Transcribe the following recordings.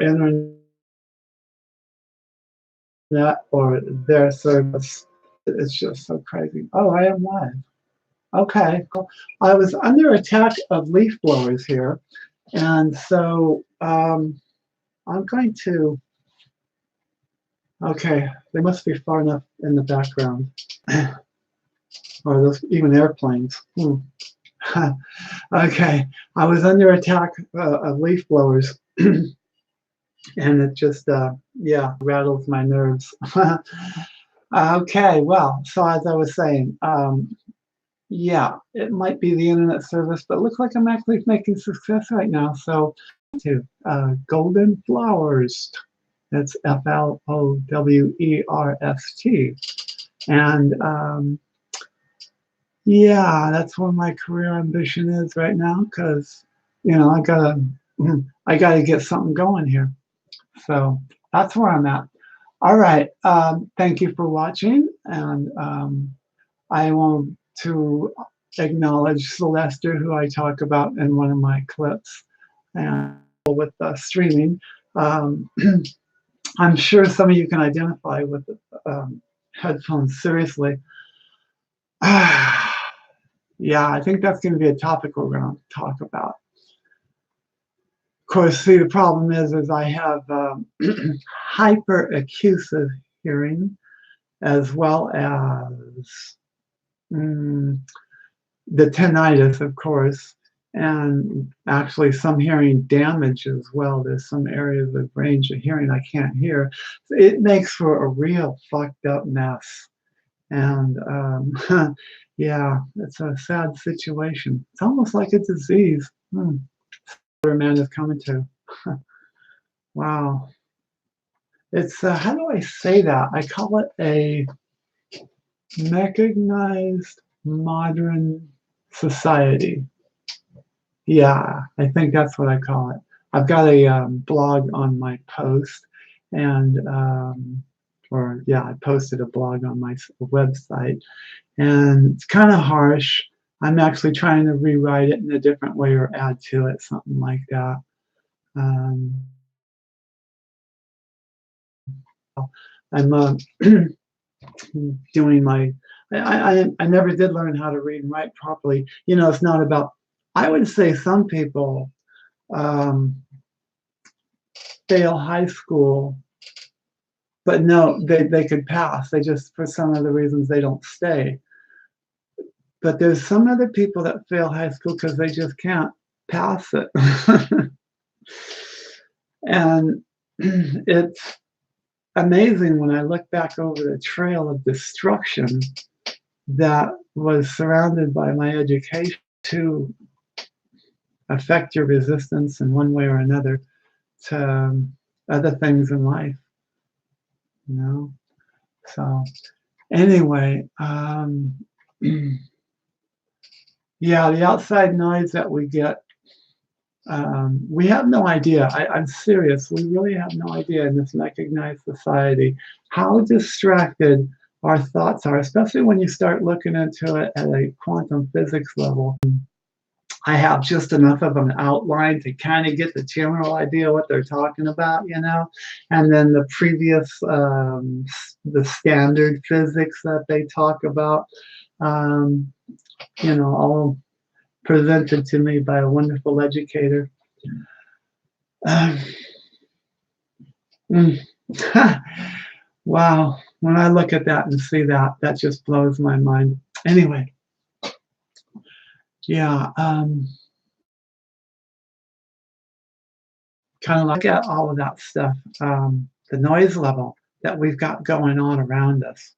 internet or their service. It's just so crazy. Oh, I am live. Okay. Cool. I was under attack of leaf blowers here, and so I'm going to. Okay, they must be far enough in the background, or those even airplanes. Okay, I was under attack of leaf blowers, and it just yeah, rattles my nerves. Okay, well, so as I was saying, yeah, it might be the internet service, but it looks like I'm actually making success right now. So, to golden flowers. It's Flowers, and yeah, that's what my career ambition is right now. Because I gotta get something going here. So that's where I'm at. All right. Thank you for watching, and I want to acknowledge Celeste, who I talk about in one of my clips, and with streaming. I'm sure some of you can identify with the headphones. Seriously. Yeah, I think that's going to be a topic we're going to talk about. Of course, see, the problem is I have hyperacusis hearing, as well as the tinnitus, of course, and actually some hearing damage as well. There's some areas of range of hearing I can't hear. It makes for a real fucked up mess. And yeah, it's a sad situation. It's almost like a disease. Where man is coming to. Wow. It's, how do I say that? I call it a mechanized modern society. Yeah, I think that's what I call it. I've got a blog on my post, and yeah, I posted a blog on my website, and it's kind of harsh. I'm actually trying to rewrite it in a different way or add to it, something like that. I'm doing my. I never did learn how to read and write properly. You know, it's not about. I would say some people fail high school, but no, they could pass. They just, for some other reasons, they don't stay. But there's some other people that fail high school because they just can't pass it. And it's amazing when I look back over the trail of destruction that was surrounded by my education to affect your resistance in one way or another to other things in life, you know. So anyway, yeah, the outside noise that we get, we have no idea. I'm serious. We really have no idea in this mechanized society how distracted our thoughts are, especially when you start looking into it at a quantum physics level. I have just enough of an outline to kind of get the general idea what they're talking about, you know, and then the previous, the standard physics that they talk about, you know, all presented to me by a wonderful educator. Wow, when I look at that and see that, that just blows my mind. Anyway, yeah, kind of look at all of that stuff, the noise level that we've got going on around us.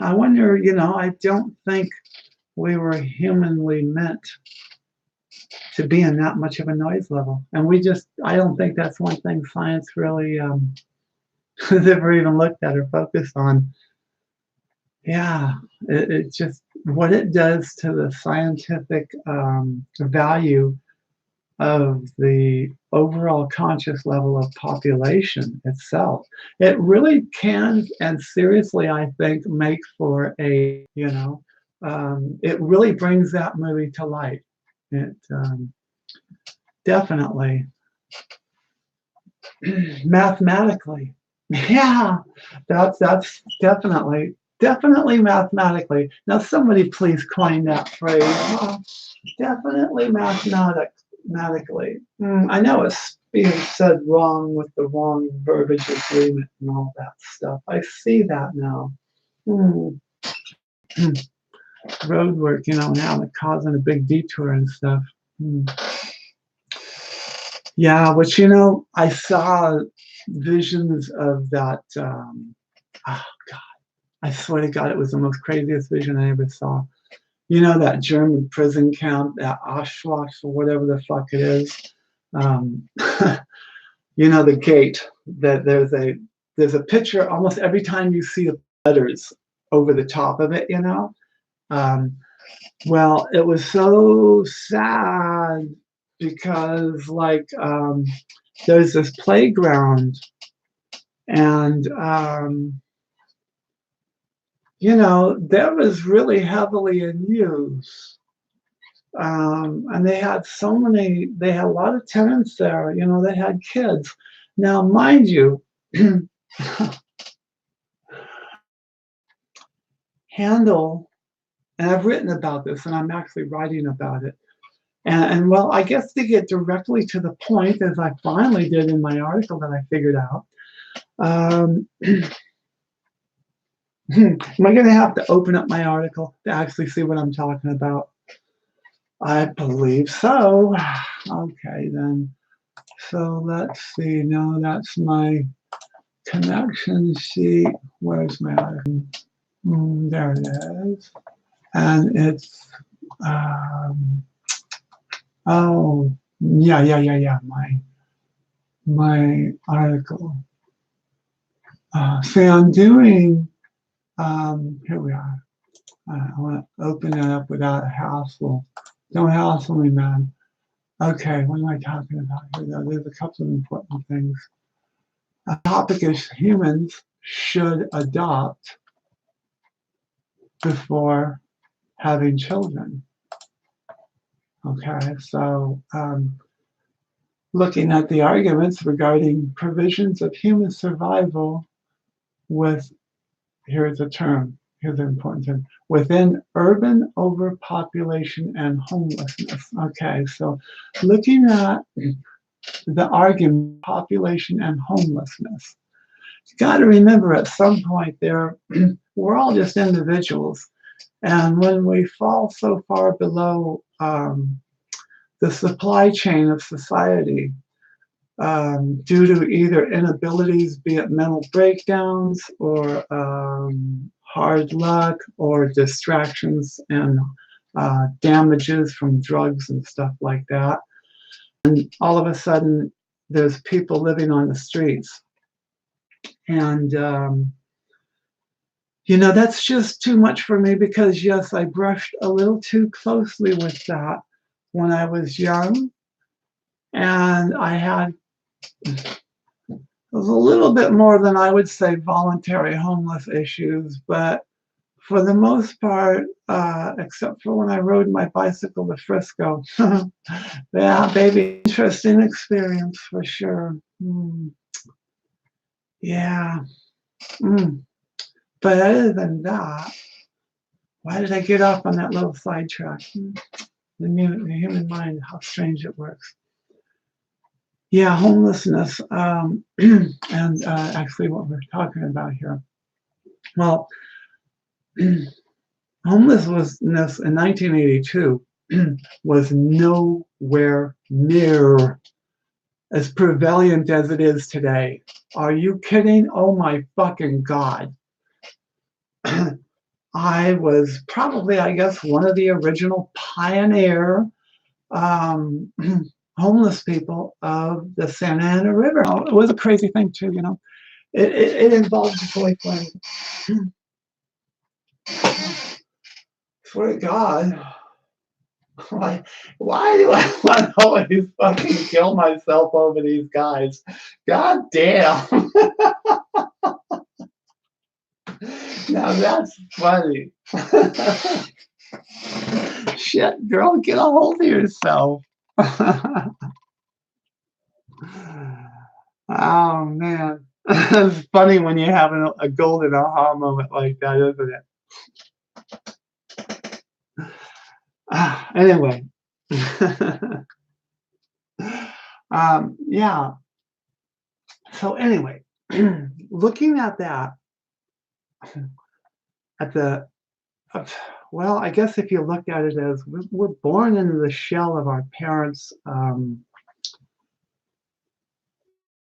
I wonder, you know, I don't think we were humanly meant to be in that much of a noise level. And I don't think that's one thing science really has ever even looked at or focused on. Yeah, it just, what it does to the scientific value of the overall conscious level of population itself. It really can, and seriously, I think, make for a, you know, it really brings that movie to light. It, definitely. Mathematically. Yeah, that's definitely mathematically. Now somebody please coin that phrase. Definitely mathematically. I know it's being said wrong with the wrong verbiage agreement and all that stuff. I see that now. Mm. Road work, and how it causing a big detour and stuff. Mm. Yeah, which I saw visions of that. Oh God, I swear to God, it was the most craziest vision I ever saw. That German prison camp, that Auschwitz or whatever the fuck it is. Um, the gate. That there's a picture almost every time you see the letters over the top of it. Well, it was so sad because there's this playground and that was really heavily in use. And they had a lot of tenants there, they had kids. Now, mind you, Handel, and I've written about this and I'm actually writing about it. And well, I guess to get directly to the point, as I finally did in my article that I figured out, am I going to have to open up my article to actually see what I'm talking about? I believe so. Okay, then. So let's see. No, that's my connection sheet. Where's my article? There it is. And it's, oh, yeah. My article. See, I'm doing, here we are. I want to open it up without a hassle. Don't hassle me, man. Okay, what am I talking about here? There's a couple of important things. The topic is humans should adopt before having children. Okay, so looking at the arguments regarding provisions of human survival here's a term, here's an important term, within urban overpopulation and homelessness. Okay, so looking at the argument, population and homelessness, you got to remember at some point we're all just individuals. And when we fall so far below the supply chain of society, due to either inabilities, be it mental breakdowns or hard luck or distractions and damages from drugs and stuff like that. And all of a sudden, there's people living on the streets. And, that's just too much for me because, yes, I brushed a little too closely with that when I was young. And I had it was a little bit more than I would say voluntary homeless issues, but for the most part, except for when I rode my bicycle to Frisco, yeah, baby, interesting experience for sure. Yeah. But other than that, why did I get off on that little sidetrack? The human mind, how strange it works. Yeah, homelessness, and actually what we're talking about here. Well, homelessness in 1982 was nowhere near as prevalent as it is today. Are you kidding? Oh my fucking God. I was probably, I guess, one of the original pioneer homeless people of the Santa Ana River. It was a crazy thing too, It involved boyfriend. Swear to God. Why do I want to always fucking kill myself over these guys? God damn. Now that's funny. Shit, girl, get a hold of yourself. Oh man, it's funny when you have a golden aha moment like that, isn't it? Anyway, yeah. So anyway, looking at that, at the uh, well, I guess if you look at it as we're born into the shell of our parents.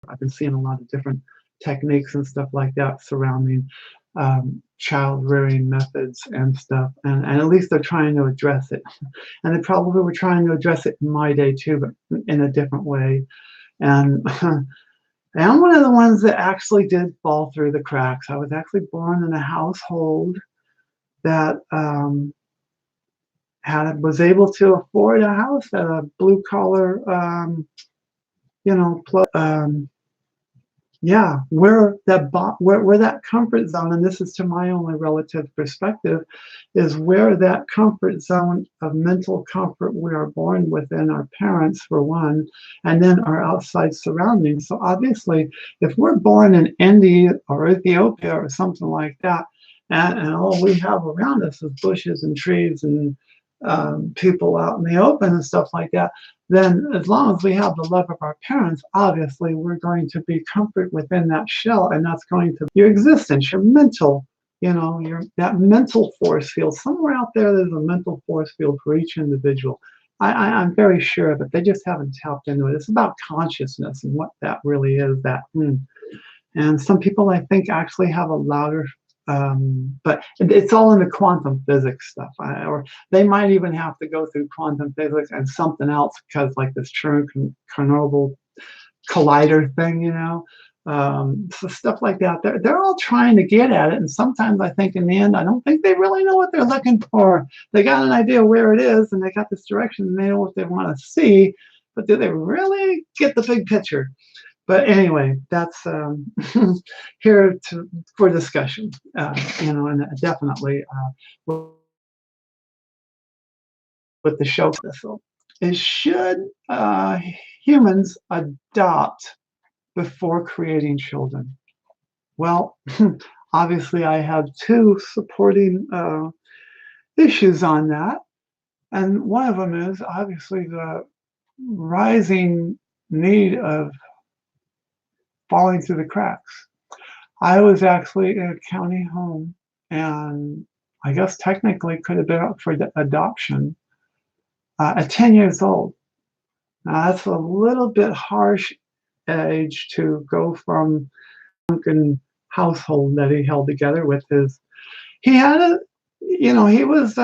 I've been seeing a lot of different techniques and stuff like that surrounding child rearing methods and stuff, and at least they're trying to address it. And they probably were trying to address it in my day too, but in a different way. And I'm one of the ones that actually did fall through the cracks. I was actually born in a household that was able to afford a house at a blue collar, yeah, where that comfort zone, and this is to my only relative perspective, is where that comfort zone of mental comfort we are born within our parents, for one, and then our outside surroundings. So obviously, if we're born in India or Ethiopia or something like that, and all we have around us is bushes and trees and people out in the open and stuff like that, then as long as we have the love of our parents, obviously we're going to be comfort within that shell, and that's going to your existence, your mental, your that mental force field. Somewhere out there's a mental force field for each individual. I'm very sure of it. They just haven't tapped into it. It's about consciousness and what that really is. And some people, I think, actually have a louder, but it's all in the quantum physics stuff. Or they might even have to go through quantum physics and something else, because like this Chernobyl collider thing, so stuff like that. They're all trying to get at it, and sometimes I think in the end, I don't think they really know what they're looking for. They got an idea where it is, and they got this direction, and they know what they want to see, but do they really get the big picture? But anyway, that's here for discussion, and definitely with the show. So, is should humans adopt before creating children? Well, obviously, I have two supporting issues on that, and one of them is obviously the rising need of falling through the cracks. I was actually in a county home, and I guess technically could have been up for adoption at 10 years old. Now, that's a little bit harsh age to go from Duncan household that he held together with his. He had a, he was,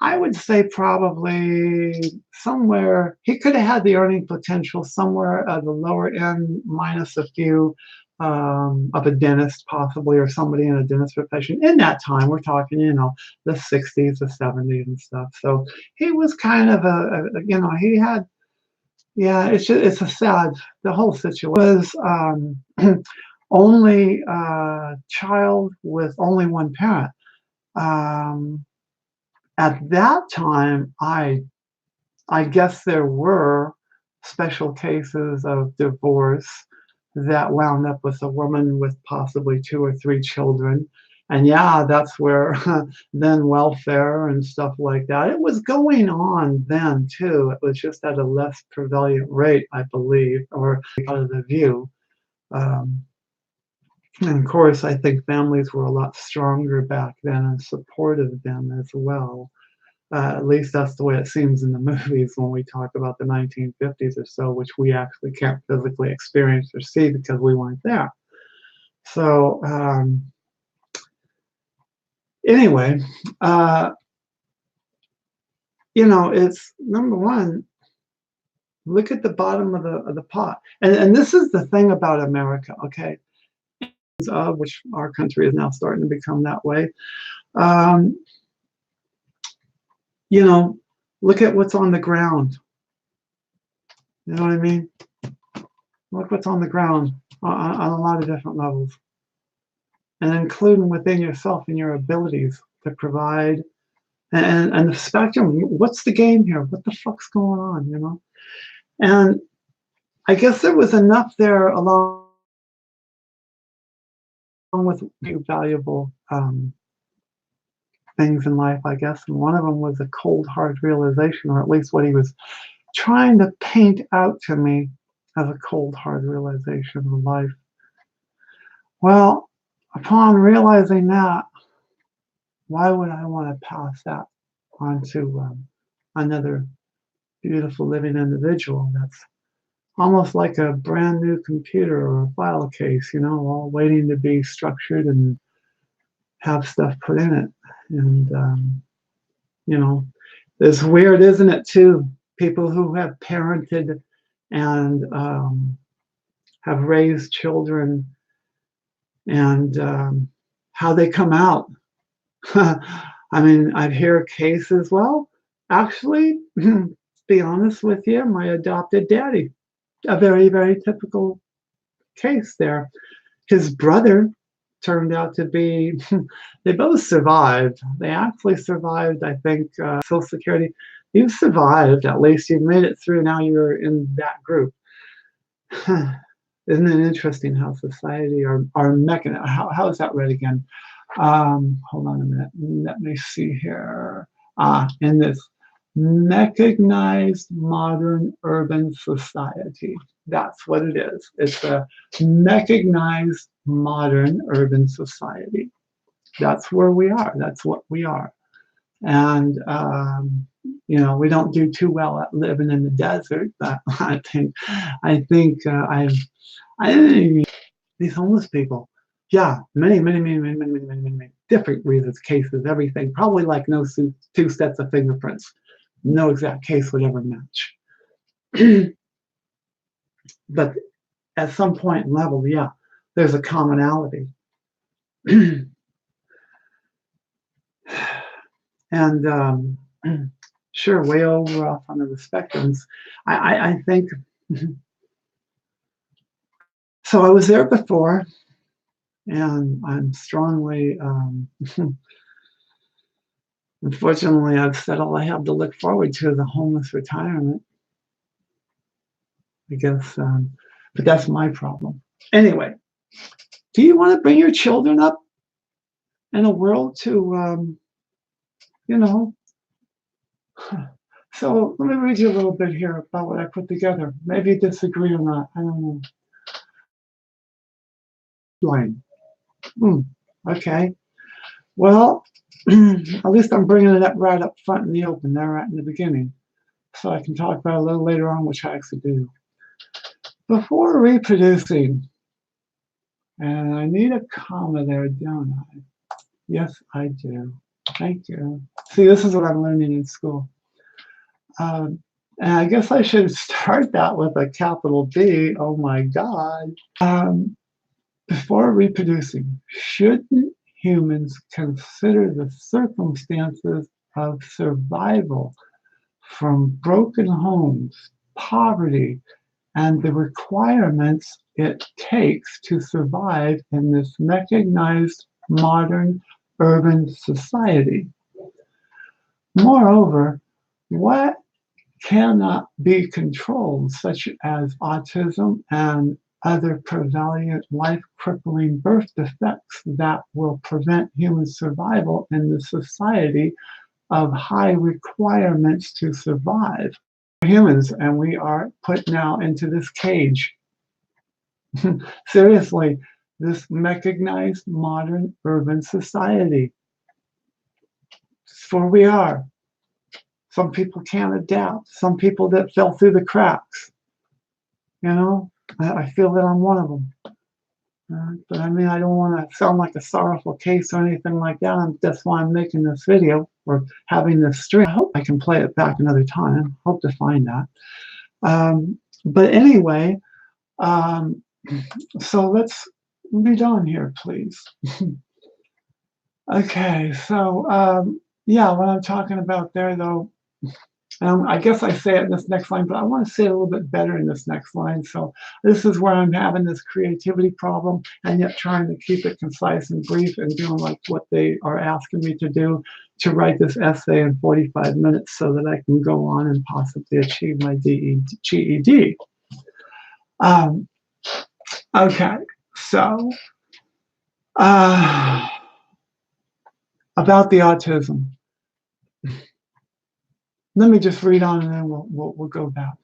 I would say probably somewhere, he could have had the earning potential somewhere at the lower end, minus a few of a dentist possibly, or somebody in a dentist profession in that time. We're talking, the 60s, the 70s and stuff. So he was kind of he had, yeah, it's a sad, the whole situation was only child with only one parent. Um, at that time, I guess there were special cases of divorce that wound up with a woman with possibly two or three children. And yeah, that's where then welfare and stuff like that. It was going on then too. It was just at a less prevalent rate, I believe, or out of the view. Um, and of course, I think families were a lot stronger back then and supportive then as well. At least that's the way it seems in the movies when we talk about the 1950s or so, which we actually can't physically experience or see because we weren't there. So anyway, uh, it's number one. Look at the bottom of the pot, and this is the thing about America, okay? Which our country is now starting to become that way. Um, look at what's on the ground. You know what I mean? Look what's on the ground on a lot of different levels, and including within yourself and your abilities to provide, and the spectrum. What's the game here? What the fuck's going on? And I guess there was enough there along with few valuable things in life, I guess. And one of them was a cold, hard realization, or at least what he was trying to paint out to me as a cold, hard realization of life. Well, upon realizing that, why would I want to pass that on to another beautiful living individual that's almost like a brand new computer or a file case, all waiting to be structured and have stuff put in it. And, it's weird, isn't it, too? People who have parented and have raised children and how they come out. I mean, I hear cases, well, actually, to be honest with you, my adopted daddy, a very, very typical case there. His brother turned out to be, they both survived. They actually survived, I think, Social Security. You've survived, at least you've made it through. Now you're in that group. Isn't it interesting how society, our mechanism, how is that read again? Hold on a minute. Let me see here. In this mechanized modern urban society. That's what it is. It's a mechanized modern urban society. That's where we are. That's what we are. And, we don't do too well at living in the desert, but I think these homeless people, yeah, many different reasons, cases, everything, probably like no two sets of fingerprints. No exact case would ever match. But at some point and level, yeah, there's a commonality. And sure, way over off onto the spectrums. I think, so I was there before, and I'm strongly, unfortunately, I've said all I have to look forward to is a homeless retirement. I guess, but that's my problem. Anyway, do you want to bring your children up in a world to, so let me read you a little bit here about what I put together. Maybe you disagree or not, I don't know. Line. Okay. Well, at least I'm bringing it up right up front in the open, there right in the beginning. So I can talk about it a little later on, which I actually do. Before reproducing, and I need a comma there, don't I? Yes, I do. Thank you. See, this is what I'm learning in school. And I guess I should start that with a capital B. Oh my God. Before reproducing, shouldn't humans consider the circumstances of survival from broken homes, poverty, and the requirements it takes to survive in this mechanized modern urban society? Moreover, what cannot be controlled, such as autism and other prevalent life-crippling birth defects that will prevent human survival in the society of high requirements to survive. Humans, and we are put now into this cage. Seriously, this mechanized modern urban society. It's where we are. Some people can't adapt. Some people that fell through the cracks. I feel that I'm one of them. But I mean, I don't want to sound like a sorrowful case or anything like that. That's why I'm making this video or having this stream. I hope I can play it back another time. Hope to find that. But anyway, so let's be done here, please. Okay, so yeah, what I'm talking about there, though, I guess I say it in this next line, but I want to say it a little bit better in this next line. So this is where I'm having this creativity problem and yet trying to keep it concise and brief and doing like what they are asking me to do, to write this essay in 45 minutes so that I can go on and possibly achieve my GED. Um, okay, so uh, about the autism. Let me just read on and then we'll go back.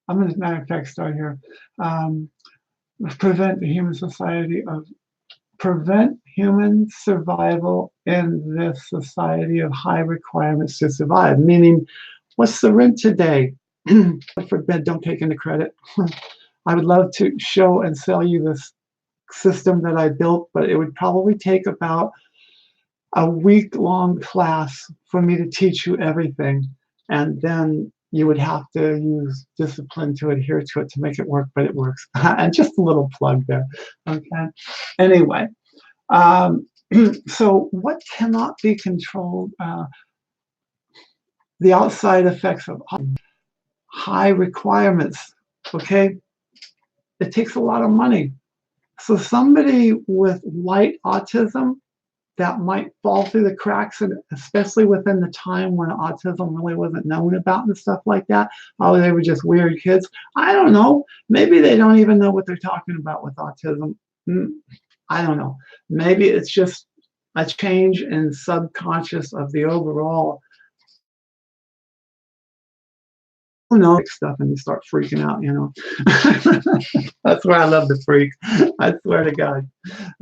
I'm going to, matter of fact, start here. Um, prevent the human society of prevent human survival in this society of high requirements to survive. Meaning, what's the rent today? God forbid, don't take any credit. I would love to show and sell you this system that I built, but it would probably take about a week-long class for me to teach you everything. And then you would have to use discipline to adhere to it to make it work, but it works. And just a little plug there. Okay. Anyway, so what cannot be controlled? The outside effects of high requirements. Okay. It takes a lot of money. So somebody with light autism that might fall through the cracks, and especially within the time when autism really wasn't known about and stuff like that. Oh, they were just weird kids. I don't know. Maybe they don't even know what they're talking about with autism. I don't know. Maybe it's just a change in subconscious of the overall stuff, and you start freaking out, you know. That's where I love to freak. I swear to God.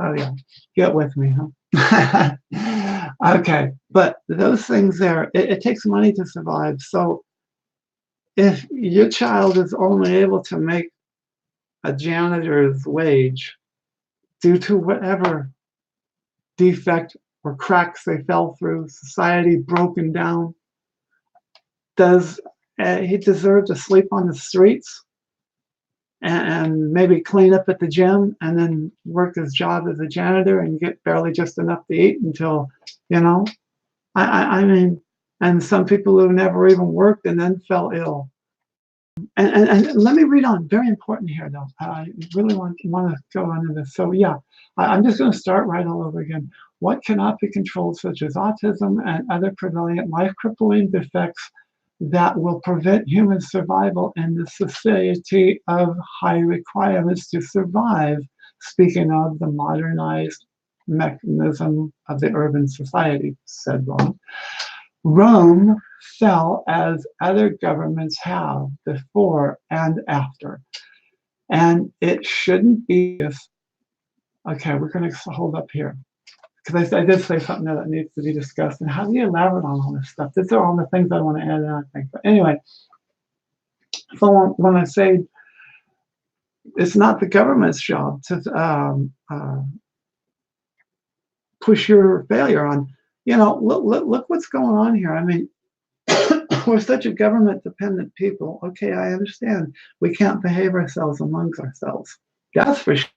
Oh yeah, get with me, huh? Okay, but those things there, it takes money to survive. So if your child is only able to make a janitor's wage due to whatever defect or cracks they fell through, society broken down, does he deserve to sleep on the streets and maybe clean up at the gym and then work his job as a janitor and get barely just enough to eat until, you know, I mean, and some people who never even worked and then fell ill. And let me read on. Very important here, though. I really want to go on to this. So yeah, I'm just going to start right all over again. What cannot be controlled, such as autism and other prevalent life-crippling defects that will prevent human survival in the society of high requirements to survive. Speaking of the modernized mechanism of the urban society, said Ron. Rome fell as other governments have before and after. And it shouldn't be this. Okay, we're going to hold up here. Because I did say something that needs to be discussed. And how do you elaborate on all this stuff? These are all the things I want to add in, I think. But anyway, so when I say it's not the government's job to push your failure on, you know, look what's going on here. I mean, we're such a government-dependent people. Okay, I understand. We can't behave ourselves amongst ourselves. That's for sure.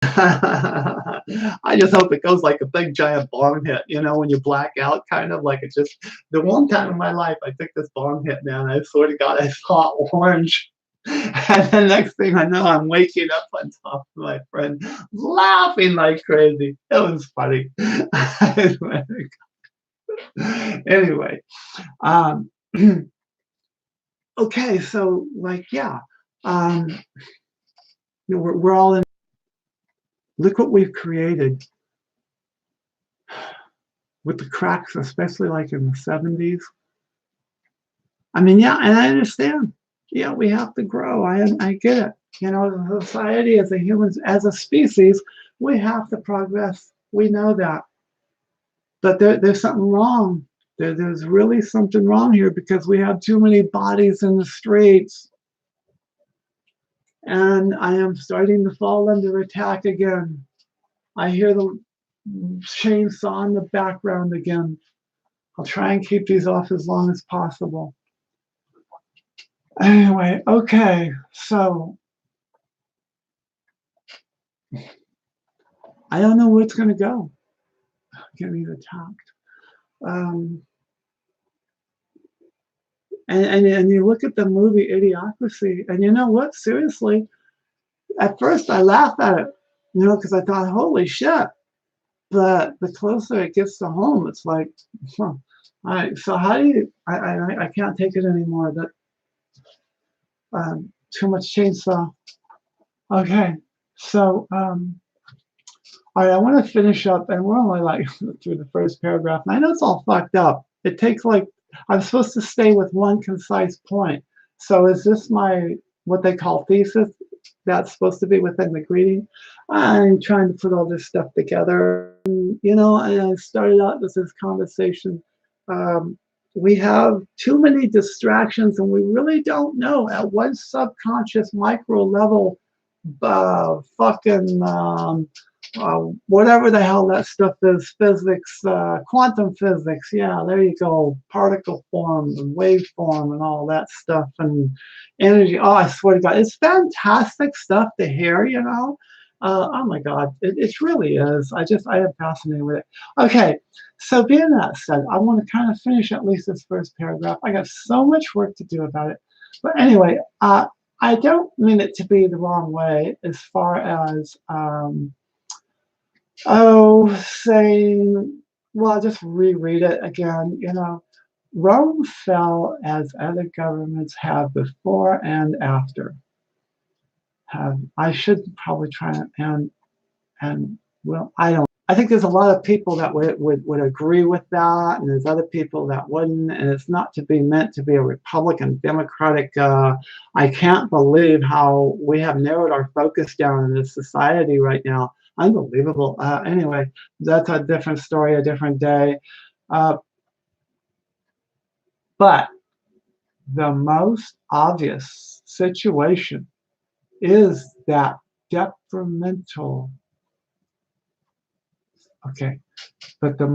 I just hope it goes like a big giant bomb hit, you know, when you black out, kind of like it just. The one time in my life I took this bomb hit, man, I swear to God, I saw orange. And the next thing I know, I'm waking up on top of my friend, laughing like crazy. It was funny. Anyway, okay, so like, yeah, you know, we're all in. Look what we've created with the cracks, especially like in the 70s. I mean, yeah, and I understand. Yeah, we have to grow. I get it. You know, as a society, as a humans, as a species, we have to progress. We know that. But there's something wrong. There's really something wrong here because we have too many bodies in the streets. And I am starting to fall under attack again. I hear the chainsaw in the background again. I'll try and keep these off as long as possible. Anyway, okay, so I don't know where it's going to go. Getting attacked. And you look at the movie Idiocracy, and you know what? Seriously, at first I laughed at it, you know, because I thought, holy shit. But the closer it gets to home, it's like, huh. All right, so how do you, I can't take it anymore. That too much chainsaw. Okay, so all right, I want to finish up, and we're only like through the first paragraph. And I know it's all fucked up. It takes like I'm supposed to stay with one concise point. So is this my what they call thesis? That's supposed to be within the greeting. I'm trying to put all this stuff together. And I started out with this conversation. Um, we have too many distractions, and we really don't know at what subconscious micro level fucking whatever the hell that stuff is, physics, quantum physics. Yeah, there you go. Particle form and wave form and all that stuff and energy. Oh, I swear to God, it's fantastic stuff to hear. Oh my God, it really is. I am fascinated with it. Okay, so being that said, I want to kind of finish at least this first paragraph. I got so much work to do about it. But anyway, I don't mean it to be the wrong way as far as, saying, well, I'll just reread it again. Rome fell as other governments have before and after. I should probably try and well, I don't. I think there's a lot of people that would agree with that, and there's other people that wouldn't. And it's not to be meant to be a Republican, Democratic. I can't believe how we have narrowed our focus down in this society right now. Unbelievable. Anyway, that's a different story, a different day. Uh, but the most obvious situation is that detrimental. Okay, but the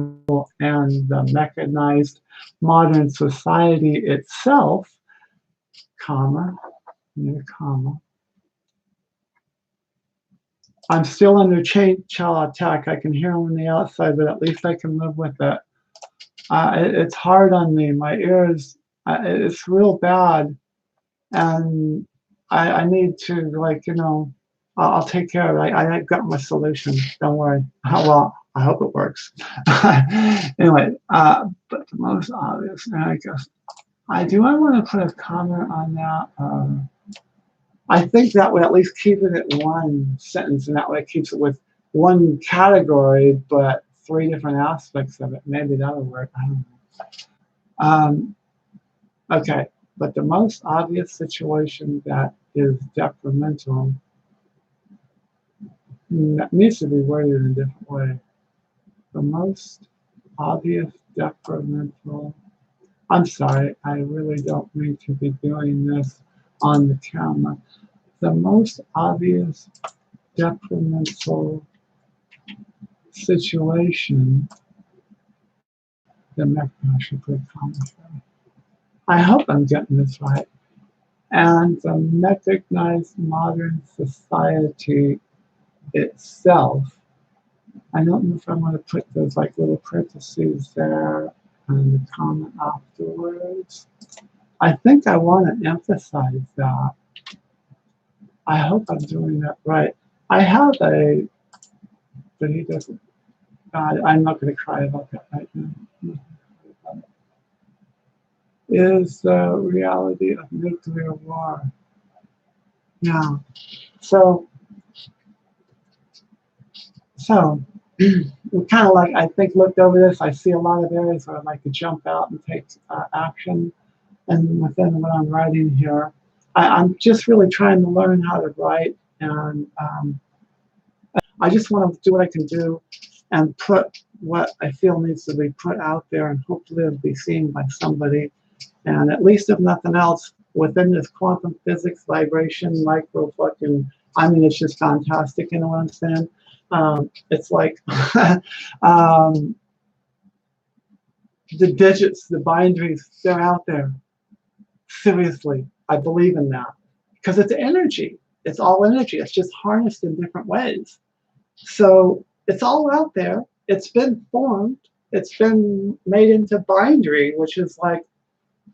mechanized modern society itself, comma, near comma. I'm still under chain-shell attack. I can hear them on the outside, but at least I can live with it. It's hard on me. My ears, it's real bad. And I need to, I'll take care of it. I've got my solution. Don't worry. Well, I hope it works. Anyway, but the most obvious, I guess, I want to put a comment on that. I think that would at least keep it at one sentence, and that way it keeps it with one category, but three different aspects of it. Maybe that'll work. I don't know. Okay, but the most obvious situation that is detrimental that needs to be worded in a different way. The most obvious detrimental. I'm sorry, I really don't mean to be doing this on the camera. The most obvious detrimental situation, I should put commentary. I hope I'm getting this right. And the mechanized modern society itself. I don't know if I want to put those like little parentheses there and the comment afterwards. I think I want to emphasize that. I hope I'm doing that right. I have but he doesn't. I'm not going to cry about that right now. Is the reality of nuclear war. Yeah. So we kind of like, I think, looked over this. I see a lot of areas where I'd like to jump out and take action. And within what I'm writing here, I'm just really trying to learn how to write. And I just want to do what I can do and put what I feel needs to be put out there, and hopefully it'll be seen by somebody. And at least if nothing else, within this quantum physics, vibration, micro fucking, I mean, it's just fantastic, you know what I'm saying? It's like the digits, the binaries, they're out there. Seriously, I believe in that. Because it's energy. It's all energy. It's just harnessed in different ways. So it's all out there. It's been formed. It's been made into binary, which is like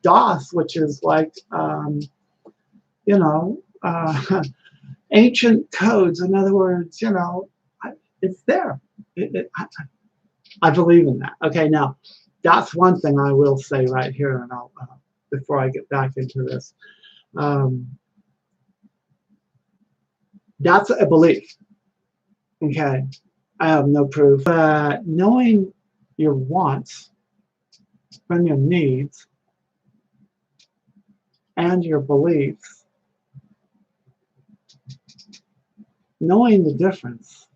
DOS, which is like, you know, ancient codes. In other words, you know, it's there. I believe in that. Okay, now that's one thing I will say right here, and I'll before I get back into this. That's a belief. Okay, I have no proof. Knowing your wants from your needs and your beliefs, knowing the difference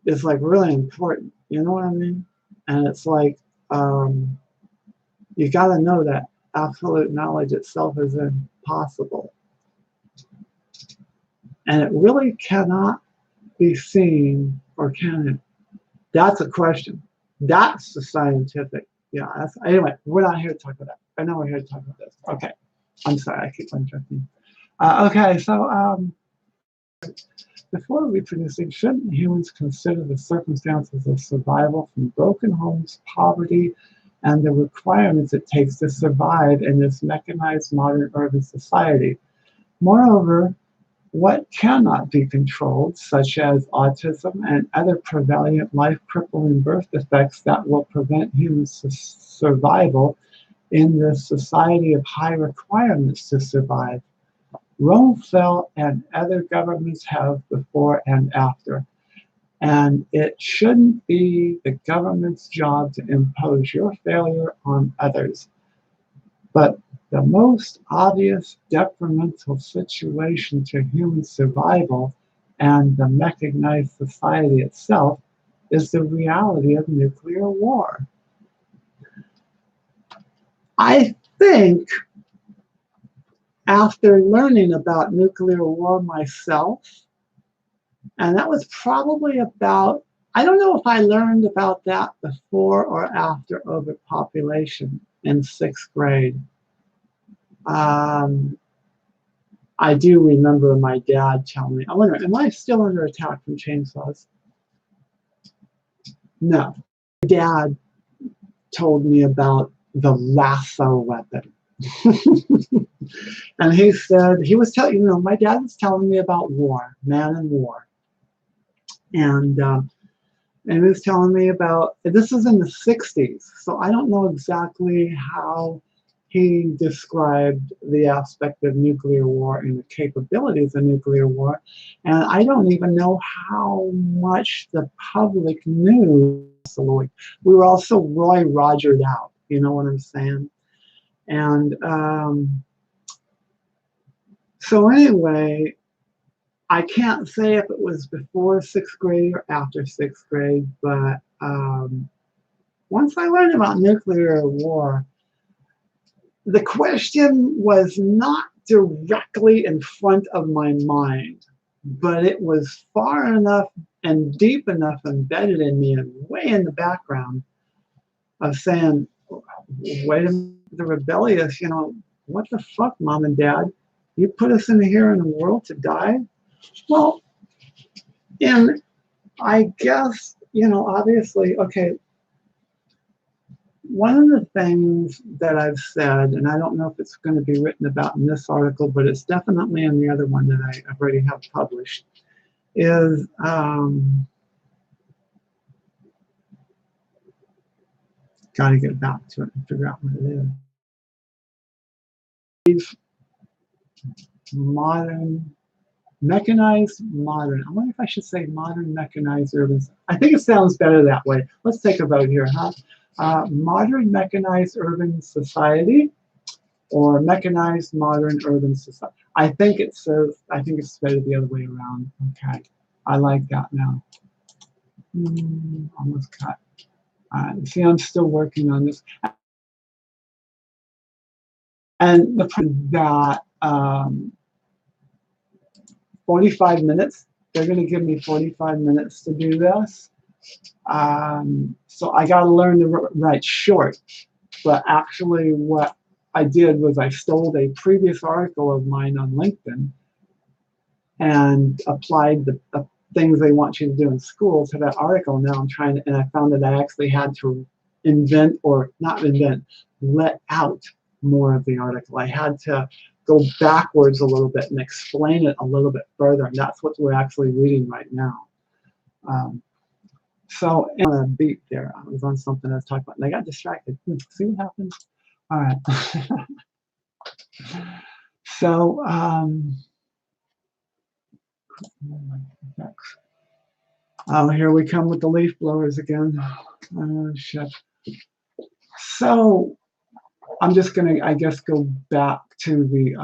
is like really important. You know what I mean? And it's like you got to know that absolute knowledge itself is impossible, and it really cannot be seen, or can it? That's a question. That's the scientific. Yeah. Anyway, we're not here to talk about that. I know we're here to talk about this. Okay. I'm sorry. I keep interrupting. Okay. So before reproducing, shouldn't humans consider the circumstances of survival from broken homes, poverty, and the requirements it takes to survive in this mechanized modern urban society? Moreover, what cannot be controlled, such as autism and other prevalent life-crippling birth defects that will prevent human survival in this society of high requirements to survive. Rome fell and other governments have before and after. And it shouldn't be the government's job to impose your failure on others. But the most obvious detrimental situation to human survival and the mechanized society itself is the reality of nuclear war. I think after learning about nuclear war myself, and that was probably about, I don't know if I learned about that before or after overpopulation in 6th grade. I do remember my dad telling me, I wonder, am I still under attack from chainsaws? No. Dad told me about the lasso weapon. And he said, he was telling, my dad was telling me about war, man and war. And he was telling me about, this was in the 60s, so I don't know exactly how he described the aspect of nuclear war and the capabilities of nuclear war. And I don't even know how much the public knew. We were also Roy Rogered out, you know what I'm saying? And so anyway, I can't say if it was before 6th grade or after 6th grade, but once I learned about nuclear war, the question was not directly in front of my mind, but it was far enough and deep enough embedded in me and way in the background of saying, wait a minute, the rebellious, what the fuck, mom and dad? You put us in here in the world to die? Well, and I guess, obviously, okay, one of the things that I've said, and I don't know if it's going to be written about in this article, but it's definitely in the other one that I already have published, is got to get back to it and figure out what it is. Mechanized modern. I wonder if I should say modern mechanized urban. I think it sounds better that way. Let's take a vote here, huh? Modern mechanized urban society or mechanized modern urban society. I think it's better the other way around. Okay, I like that now. Almost cut. See, I'm still working on this. And that 45 minutes. They're going to give me 45 minutes to do this. So I got to learn to write short. But actually what I did was I stole a previous article of mine on LinkedIn and applied the things they want you to do in school to that article. Now I'm trying to, and I found that I actually had to let out more of the article. I had to go backwards a little bit and explain it a little bit further, and that's what we're actually reading right now. So on a beat there, I was on something I was talking about, and I got distracted. See what happens? All right. So Oh, here we come with the leaf blowers again. Oh, shit. So I'm just going to, I guess, go back to the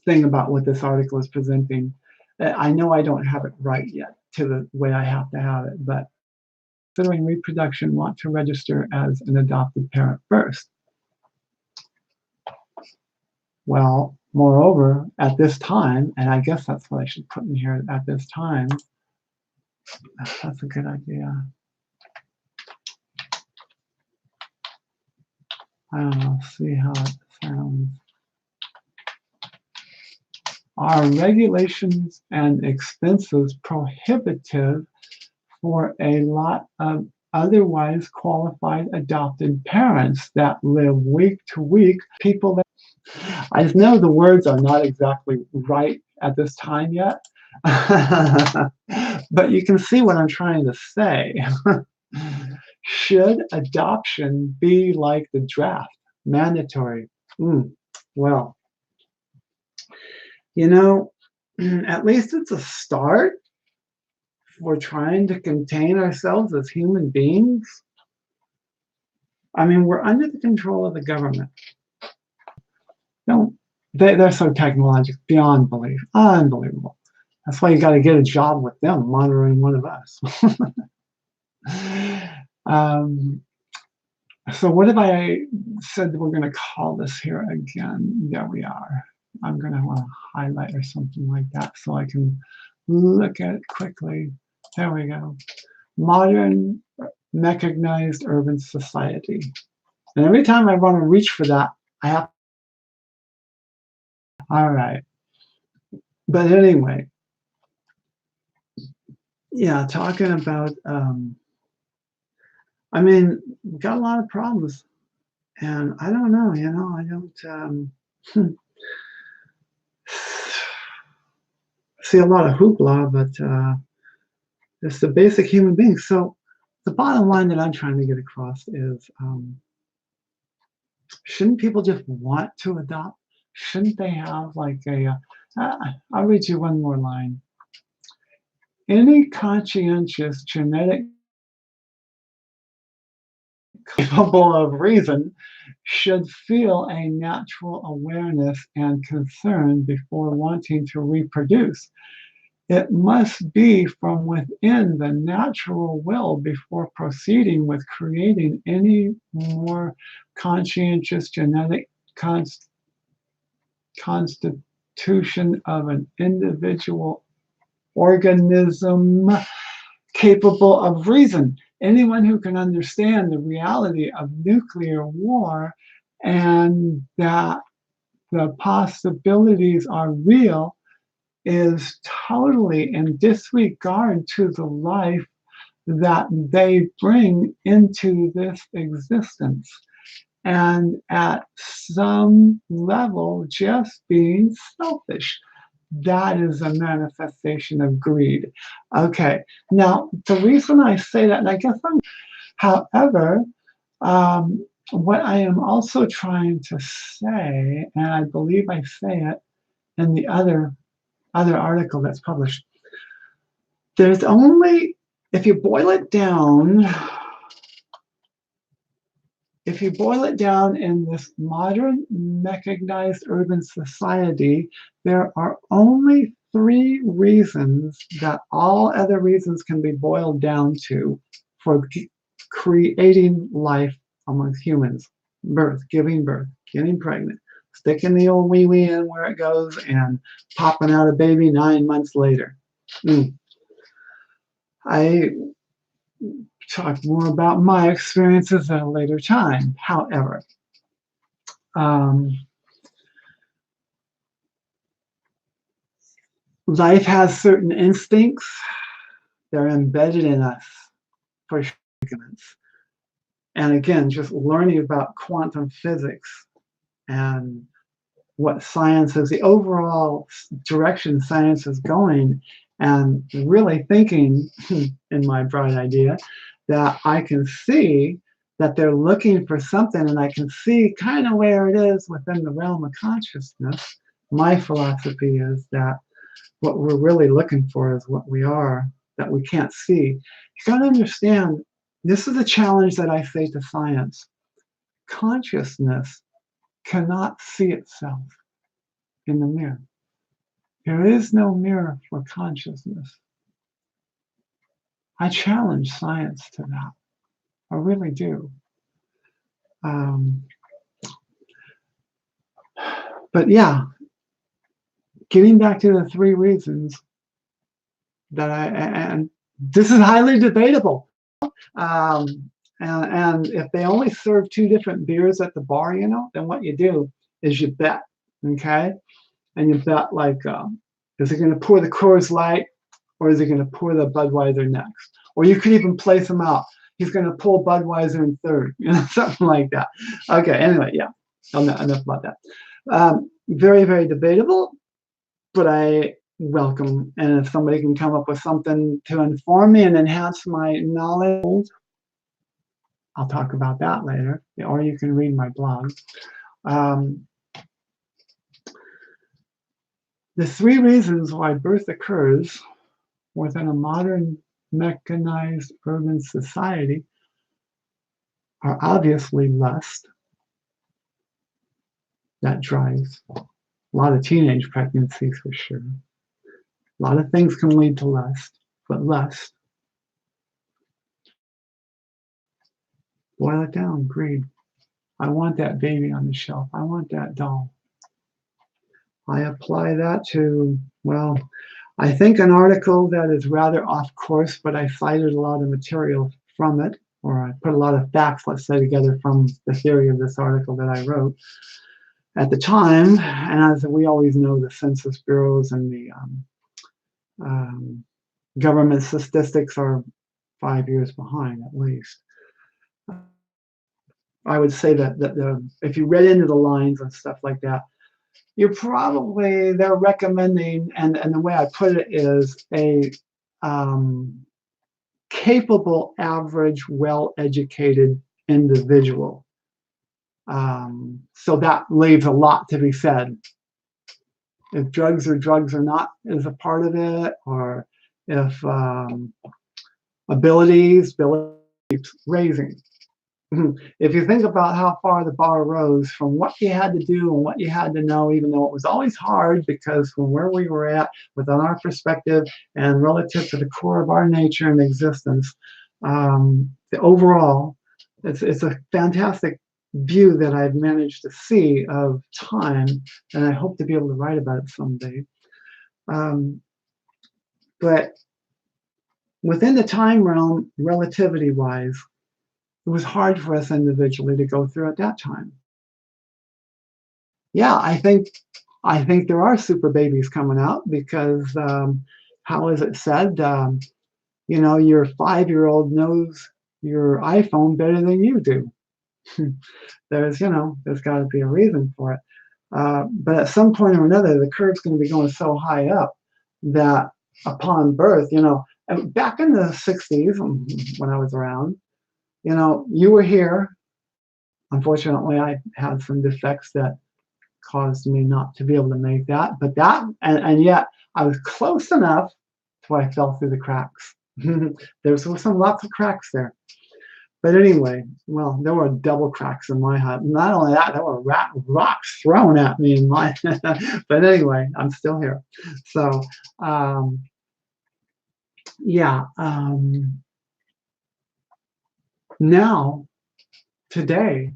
thing about what this article is presenting. I know I don't have it right yet to the way I have to have it, but considering reproduction, want to register as an adopted parent first. Well, moreover, at this time, and I guess that's what I should put in here, at this time, that's a good idea. I don't know, see how it sounds. Are regulations and expenses prohibitive for a lot of otherwise qualified adopted parents that live week to week? People that I know the words are not exactly right at this time yet, but you can see what I'm trying to say. Should adoption be like the draft, mandatory? Well, you know, at least it's a start. We're trying to contain ourselves as human beings. I mean, we're under the control of the government. They're so technological, beyond belief, unbelievable. That's why you got to get a job with them, monitoring one of us. So what have I said that we're going to call this here again? There we are. I'm going to want to highlight or something like that so I can look at it quickly. There we go. Modern mechanized urban society. And every time I want to reach for that, I have. All right. But anyway, yeah, talking about, I mean, we've got a lot of problems. And I don't know, I don't see a lot of hoopla, but it's the basic human being. So the bottom line that I'm trying to get across is, shouldn't people just want to adopt? Shouldn't they have like I'll read you one more line. Any conscientious genetic capable of reason should feel a natural awareness and concern before wanting to reproduce. It must be from within the natural will before proceeding with creating any more conscientious genetic constitution of an individual organism capable of reason. Anyone who can understand the reality of nuclear war and that the possibilities are real is totally in disregard to the life that they bring into this existence. And at some level, just being selfish. That is a manifestation of greed. Okay, now the reason I say that, and I guess however, what I am also trying to say, and I believe I say it in the other article that's published, there's only, if you boil it down in this modern mechanized urban society, there are only 3 reasons that all other reasons can be boiled down to for creating life amongst humans. Birth, getting pregnant, sticking the old wee-wee in where it goes and popping out a baby 9 months later. I talk more about my experiences at a later time. However, life has certain instincts. They're embedded in us for sure. And again, just learning about quantum physics and what science is, the overall direction science is going, and really thinking in my bright idea that I can see that they're looking for something, and I can see kind of where it is within the realm of consciousness. My philosophy is that what we're really looking for is what we are, that we can't see. You got to understand, this is a challenge that I say to science. Consciousness cannot see itself in the mirror. There is no mirror for consciousness. I challenge science to that. I really do. But yeah, getting back to the 3 reasons that and this is highly debatable. And if they only serve 2 different beers at the bar, you know, then what you do is you bet, okay? And you bet like, is it going to pour the Coors Light or is it going to pour the Budweiser next? Or you could even place them out. He's going to pull Budweiser in third, you know, something like that. Okay, anyway, yeah, enough about that. Very, very debatable, but I welcome. And if somebody can come up with something to inform me and enhance my knowledge, I'll talk about that later, or you can read my blog. The 3 reasons why birth occurs within a modern mechanized urban society are obviously lust. That drives a lot of teenage pregnancies for sure. A lot of things can lead to lust, but lust, boil it down, greed. I want that baby on the shelf. I want that doll. I apply that to, well, I think an article that is rather off course, but I cited a lot of material from it, or I put a lot of facts, let's say, together from the theory of this article that I wrote at the time. And as we always know, the Census Bureaus and the government statistics are 5 years behind at least. I would say that if you read into the lines and stuff like that, they're recommending, and the way I put it is a capable, average, well-educated individual. So that leaves a lot to be said. If drugs or not is a part of it, or if abilities raising. If you think about how far the bar rose from what you had to do and what you had to know, even though it was always hard, because from where we were at within our perspective and relative to the core of our nature and existence, the overall, it's a fantastic view that I've managed to see of time, and I hope to be able to write about it someday. But within the time realm, relativity-wise, it was hard for us individually to go through at that time. Yeah, I think there are super babies coming out because, how is it said? You know, your 5-year-old knows your iPhone better than you do. There's got to be a reason for it. But at some point or another, the curve's going to be going so high up that upon birth, back in the 60s when I was around, you were here. Unfortunately, I had some defects that caused me not to be able to make that. But and yet I was close enough to where I fell through the cracks. There's lots of cracks there. But anyway, well, there were double cracks in my hut. Not only that, there were rocks thrown at me in my. But anyway, I'm still here. So, yeah. Now, today,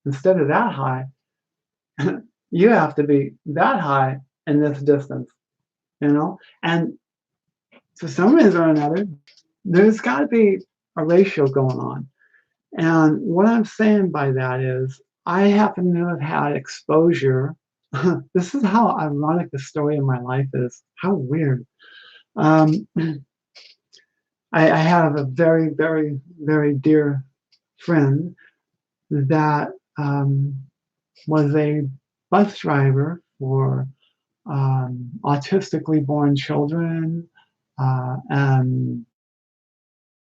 instead of that high, you have to be that high in this distance, and for some reason or another, there's got to be a ratio going on. And what I'm saying by that is I happen to have had exposure. This is how ironic the story of my life is. How weird. I have a very, very, very dear friend that was a bus driver for autistically born children, and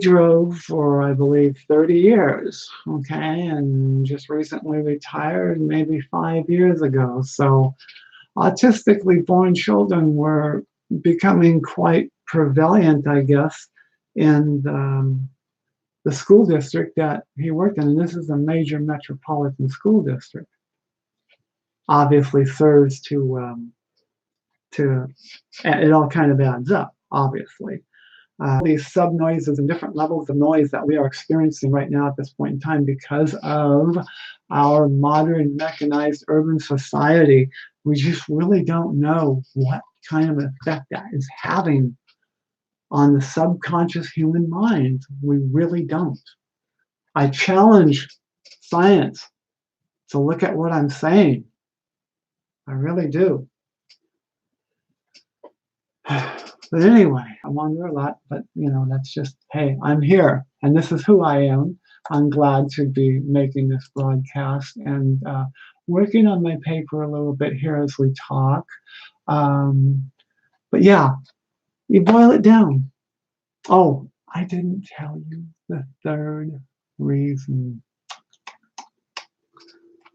drove for, I believe, 30 years, okay, and just recently retired maybe 5 years ago. So autistically born children were becoming quite prevalent, I guess, in the school district that he worked in. And this is a major metropolitan school district. Obviously serves to it all kind of adds up, obviously. These sub noises and different levels of noise that we are experiencing right now at this point in time because of our modern mechanized urban society, we just really don't know what kind of effect that is having on the subconscious human mind. We really don't. I challenge science to look at what I'm saying. I really do. But anyway, I wander a lot, but that's just, hey, I'm here and this is who I am. I'm glad to be making this broadcast and working on my paper a little bit here as we talk. But yeah, you boil it down. Oh, I didn't tell you the third reason.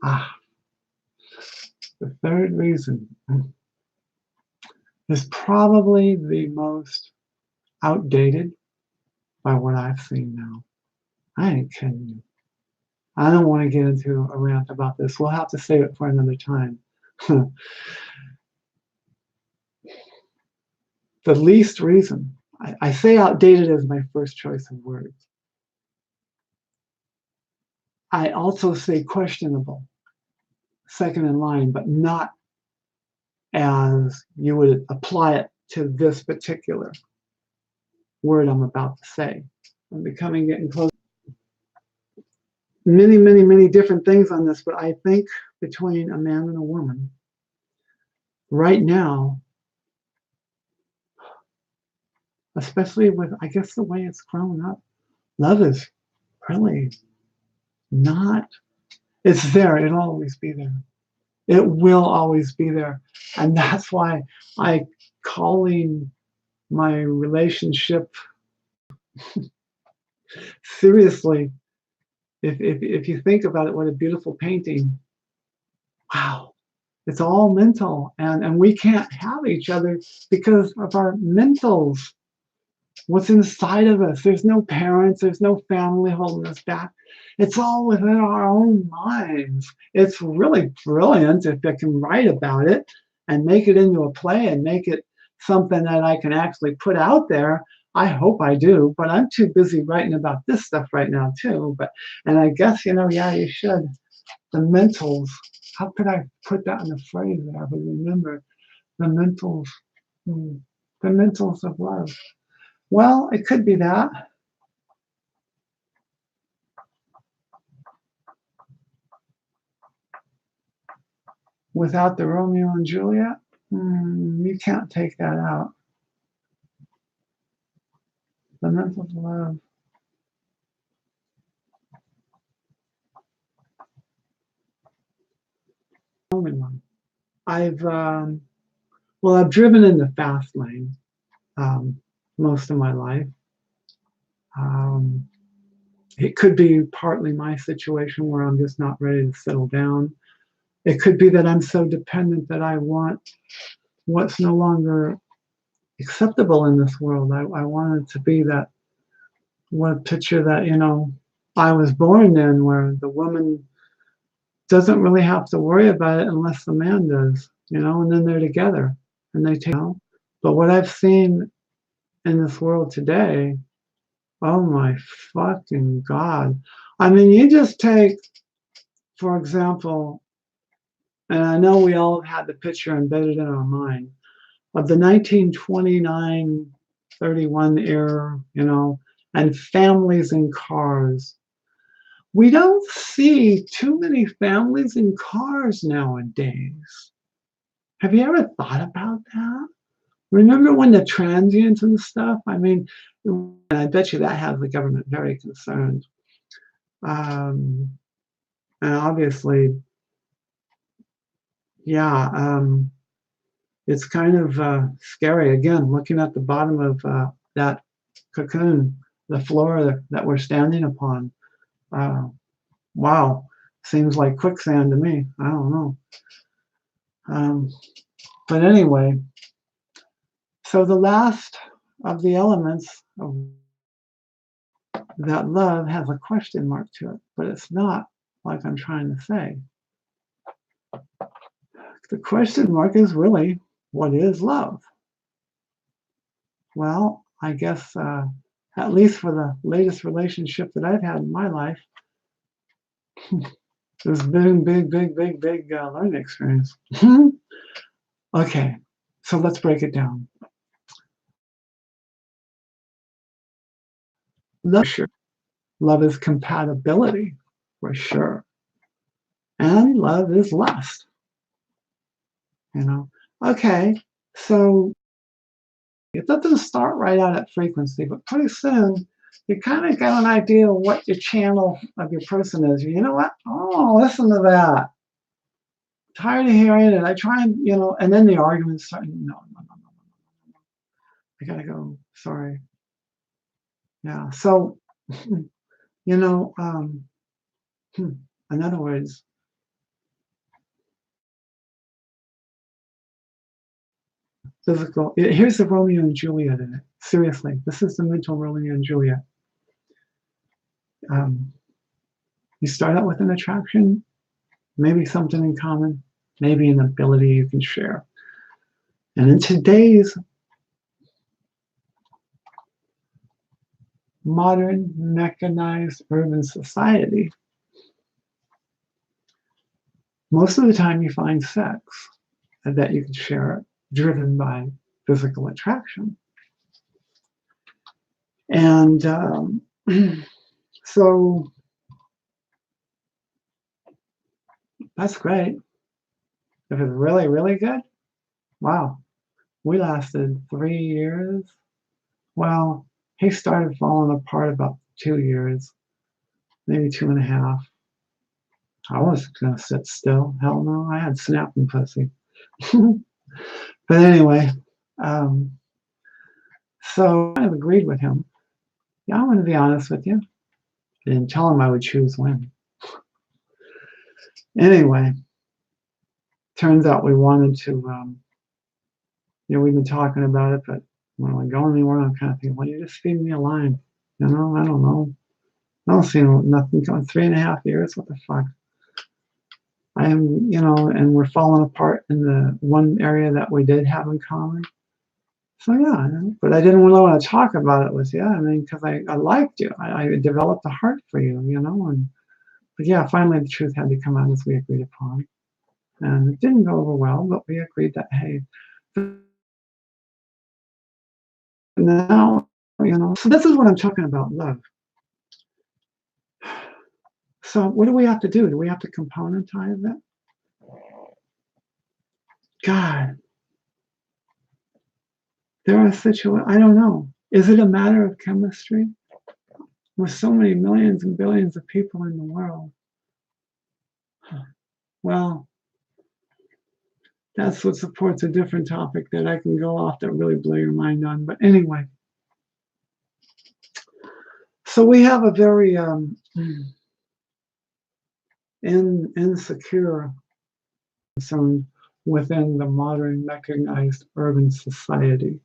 The third reason is probably the most outdated by what I've seen now. I ain't kidding you. I don't want to get into a rant about this. We'll have to save it for another time. The least reason. I say outdated as my first choice of words. I also say questionable, second in line, but not as you would apply it to this particular word I'm about to say. I'm getting close. Many, many, many different things on this, but I think between a man and a woman, right now, especially with, I guess, the way it's grown up, love is really not, it's there, it'll always be there. It will always be there. And that's why calling my relationship seriously, if you think about it, what a beautiful painting. Wow. It's all mental, and we can't have each other because of our mentals. What's inside of us. There's no parents, there's no family holding us back. It's all within our own minds. It's really brilliant if I can write about it and make it into a play and make it something that I can actually put out there. I hope I do, but I'm too busy writing about this stuff right now too. And I guess, yeah, you should. The mentals. How could I put that in a phrase that I would remember? The mentals. The mentals of love. Well, it could be that. Without the Romeo and Juliet, you can't take that out. The mentals of love. Only one. I've driven in the fast lane most of my life. It could be partly my situation where I'm just not ready to settle down. It could be that I'm so dependent that I want what's no longer acceptable in this world. I want it to be that one picture that, I was born in, where the woman doesn't really have to worry about it unless the man does, and then they're together and they take. But what I've seen in this world today, oh my fucking God. I mean, you just take, for example, and I know we all had the picture embedded in our mind of the 1929, 31 era, and families in cars. We don't see too many families in cars nowadays. Have you ever thought about that? Remember when the transients and stuff? I mean, and I bet you that has the government very concerned. And obviously, yeah, it's kind of scary. Again, looking at the bottom of that cocoon, the floor that we're standing upon. Wow, seems like quicksand to me. I don't know. But anyway, So the last of the elements of that love has a question mark to it, but it's not like I'm trying to say. The question mark is really, what is love? Well, I guess at least for the latest relationship that I've had in my life, it was a big learning experience. Okay, so let's break it down. Love, sure. Love is compatibility, for sure. And love is lust, you know. Okay, so it doesn't start right out at frequency, but pretty soon you kind of got an idea of what your channel of your person is. You know what? Oh, listen to that. Tired of hearing it. I try and, and then the arguments start. No. I gotta go. Sorry. Yeah. So, you know, um, in other words, physical. Here's the Romeo and Juliet in it. Seriously, this is the mental Romeo and Juliet. You start out with an attraction, maybe something in common, maybe an ability you can share. And in today's modern, mechanized urban society, most of the time you find sex that you can share driven by physical attraction. And so that's great. If it's really, really good, wow. We lasted 3 years. Well, he started falling apart about 2 years, maybe 2.5. I wasn't gonna sit still. Hell no, I had snapping pussy. But anyway, so I agreed with him. Yeah, I'm gonna be honest with you. I didn't tell him I would choose when. Anyway, turns out we wanted to, we've been talking about it, but when we go anywhere, I'm kind of thinking, well, you just feed me a line. I don't know. I don't see nothing going 3.5 years. What the fuck? I am, and we're falling apart in the one area that we did have in common. So yeah, but I didn't really want to talk about it with you. I mean, because I liked you. I developed a heart for you, but yeah, finally the truth had to come out as we agreed upon. And it didn't go over well, but we agreed that, hey, now, so this is what I'm talking about, love. So what do we have to do? Do we have to componentize it? God, there are situations, I don't know. Is it a matter of chemistry? With so many millions and billions of people in the world. Well, that's what supports a different topic that I can go off that really blow your mind on. But anyway, so we have a very insecure concern within the modern mechanized urban society.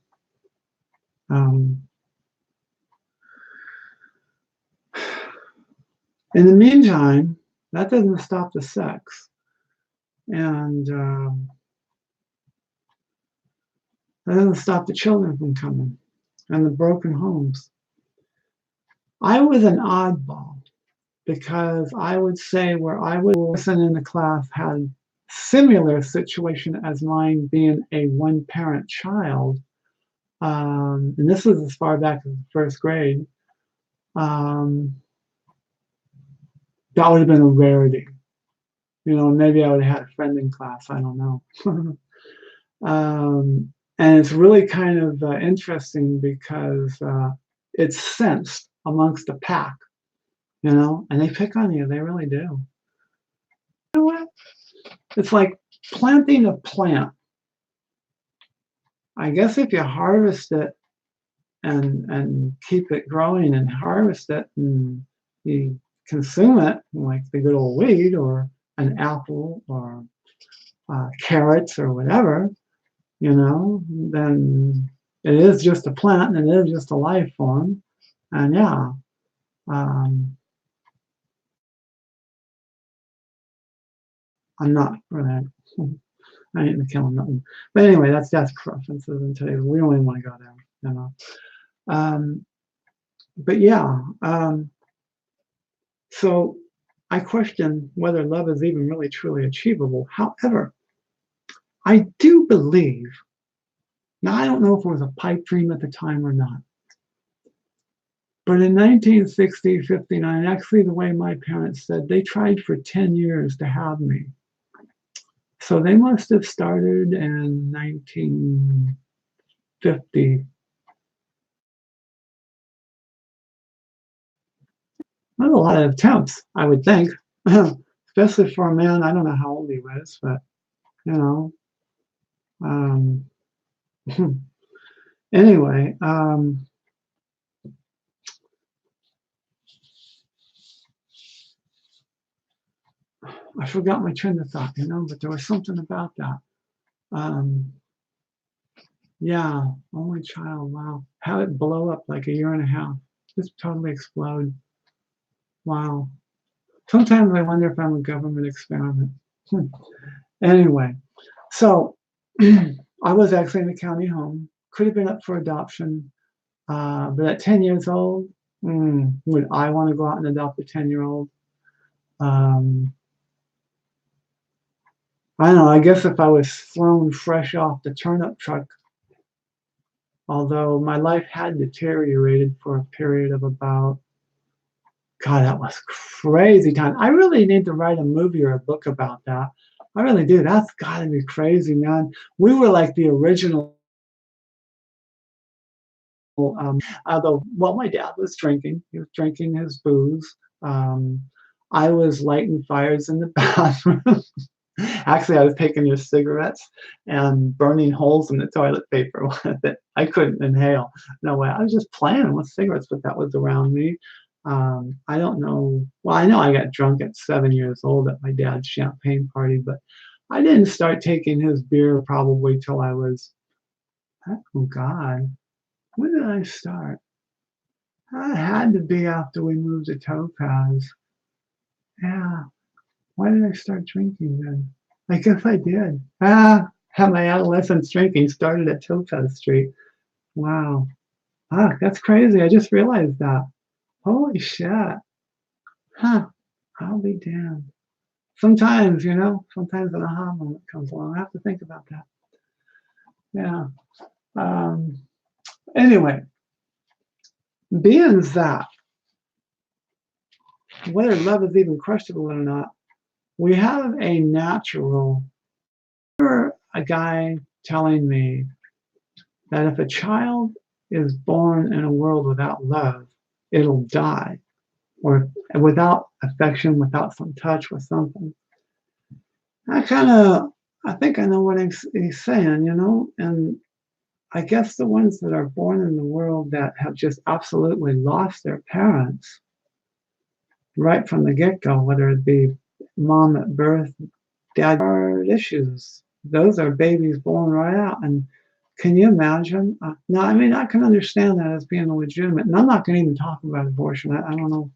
In the meantime, that doesn't stop the sex. And that doesn't stop the children from coming and the broken homes. I was an oddball because I would say where I was, person in the class had similar situation as mine, being a one-parent child. And this was as far back as the first grade. That would have been a rarity. Maybe I would have had a friend in class. I don't know. And it's really kind of interesting because it's sensed amongst the pack, and they pick on you. They really do. You know what? It's like planting a plant. I guess if you harvest it and keep it growing and harvest it and you consume it like the good old weed or an apple or carrots or whatever, then it is just a plant and it is just a life form. And yeah, um, I'm not really, I ain't killing nothing. But anyway, that's preferences in today's. We don't even want to go there, you know. Um, but yeah, so I question whether love is even really truly achievable. However, I do believe, now I don't know if it was a pipe dream at the time or not, but in 1960, 59, actually the way my parents said, they tried for 10 years to have me. So they must have started in 1950. Not a lot of attempts, I would think, especially for a man. I don't know how old he was, but you know. Um, anyway, I forgot my train of thought, but there was something about that. Um, yeah, only child. Wow, how it blow up like a year and a half, just totally explode. Wow. Sometimes I wonder if I'm a government experiment. Anyway, so I was actually in the county home. Could have been up for adoption, but at 10 years old, would I want to go out and adopt a 10-year-old? Um, I don't know. I guess if I was thrown fresh off the turnip truck, although my life had deteriorated for a period of about, God, that was crazy time. I really need to write a movie or a book about that. I really do. That's got to be crazy, man. We were like the original. Although, well, my dad was drinking. He was drinking his booze. Um, I was lighting fires in the bathroom. Actually, I was taking his cigarettes and burning holes in the toilet paper with it. I couldn't inhale. No way. I was just playing with cigarettes, but that was around me. I don't know. Well, I know I got drunk at 7 years old at my dad's champagne party, but I didn't start taking his beer probably till I was, oh God, when did I start? I had to be after we moved to Topaz. Yeah. Why did I start drinking then? I guess I did. My adolescence drinking started at Topaz Street. Wow. That's crazy. I just realized that. Holy shit. Huh. I'll be damned. Sometimes, sometimes an aha moment comes along. I have to think about that. Yeah. Um, anyway, being that, whether love is even questionable or not, we have a natural, a guy telling me that if a child is born in a world without love, it'll die, or without affection, without some touch, with something. I think I know what he's saying, and I guess the ones that are born in the world that have just absolutely lost their parents right from the get-go, whether it be mom at birth, dad, are issues. Those are babies born right out. And can you imagine? No, I mean, I can understand that as being legitimate. And I'm not going to even talk about abortion. I don't know.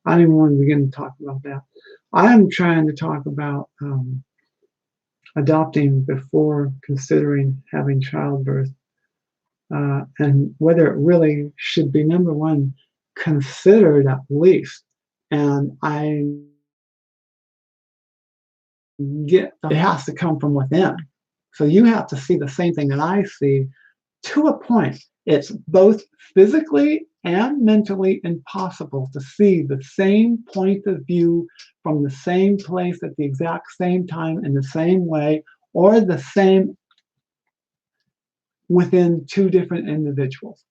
I don't even want to begin to talk about that. I'm trying to talk about adopting before considering having childbirth, and whether it really should be, number one, considered at least. And it has to come from within. So you have to see the same thing that I see to a point. It's both physically and mentally impossible to see the same point of view from the same place at the exact same time in the same way, or the same within two different individuals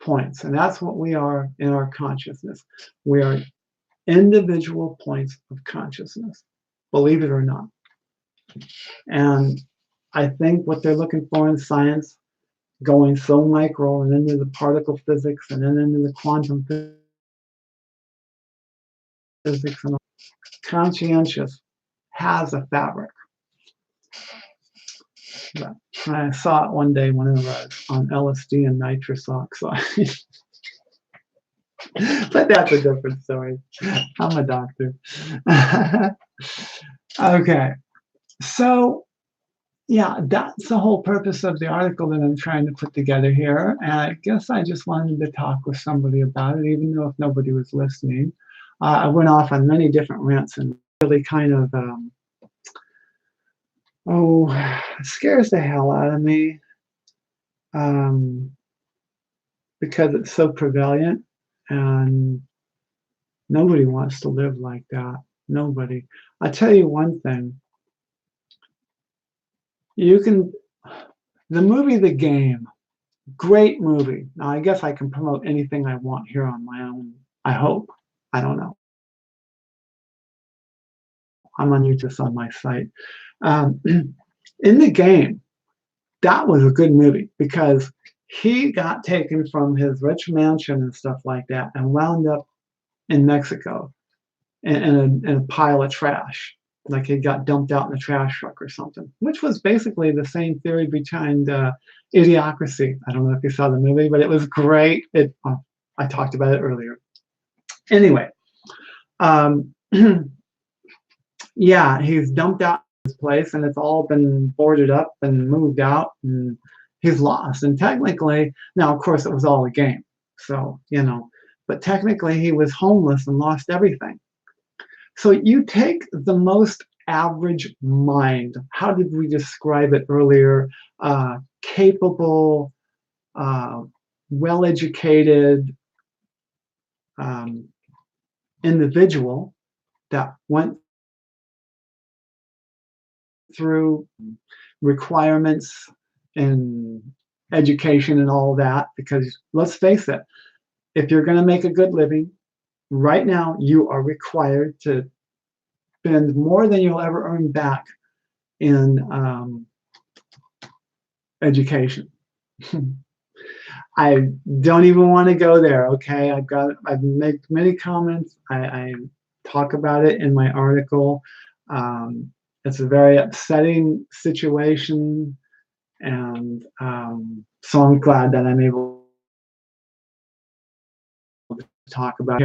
points. And that's what we are in our consciousness. We are individual points of consciousness, believe it or not. And I think what they're looking for in science, going so micro and into the particle physics and then into the quantum physics, and conscientious has a fabric. But I saw it one day when I was on LSD and nitrous oxide. But that's a different story. I'm a doctor. Okay, so yeah, that's the whole purpose of the article that I'm trying to put together here. And I guess I just wanted to talk with somebody about it, even though if nobody was listening. I went off on many different rants and really kind of, scares the hell out of me because it's so prevalent and nobody wants to live like that. Nobody. I tell you one thing. The movie The Game, great movie. Now, I guess I can promote anything I want here on my own. I hope. I don't know. I'm on YouTube on my site. In The Game, that was a good movie because he got taken from his rich mansion and stuff like that and wound up in Mexico in a pile of trash. Like he got dumped out in a trash truck or something, which was basically the same theory behind Idiocracy. I don't know if you saw the movie, but it was great. I talked about it earlier. Anyway, yeah, he's dumped out of his place and it's all been boarded up and moved out and he's lost. And technically, now of course it was all a game. So, but technically he was homeless and lost everything. So you take the most average mind, how did we describe it earlier? Capable, well-educated individual that went through requirements in education and all that, because let's face it, if you're going to make a good living, right now you are required to spend more than you'll ever earn back in education. I don't even want to go there, okay? I've made many comments. I talk about it in my article. It's a very upsetting situation, and so I'm glad that I'm able to talk about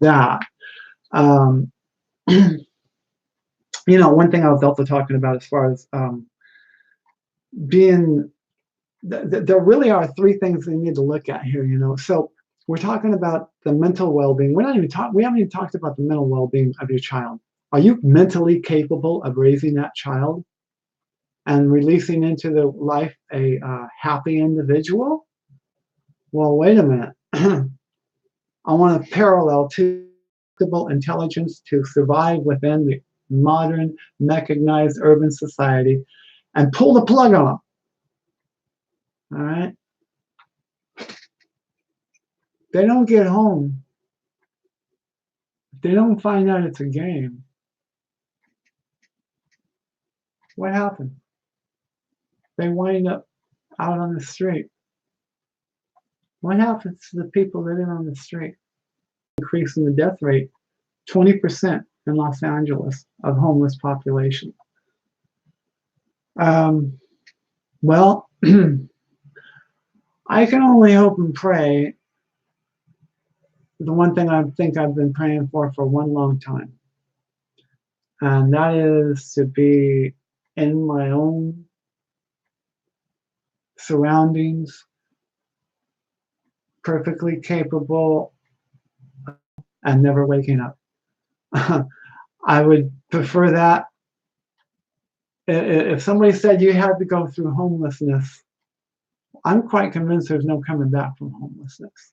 that. One thing I was also talking about as far as there really are three things we need to look at here, So we're talking about the mental well-being. We haven't even talked about the mental well-being of your child. Are you mentally capable of raising that child and releasing into the life a happy individual? Well, wait a minute. I want to parallel to intelligence to survive within the modern, mechanized urban society and pull the plug on them. All right? They don't get home. They don't find out it's a game. What happened? They wind up out on the street. What happens to the people living on the street? Increasing the death rate 20% in Los Angeles of homeless population. Well, I can only hope and pray. The one thing I think I've been praying for one long time, and that is to be in my own surroundings, perfectly capable, and never waking up. I would prefer that. If somebody said you had to go through homelessness, I'm quite convinced there's no coming back from homelessness.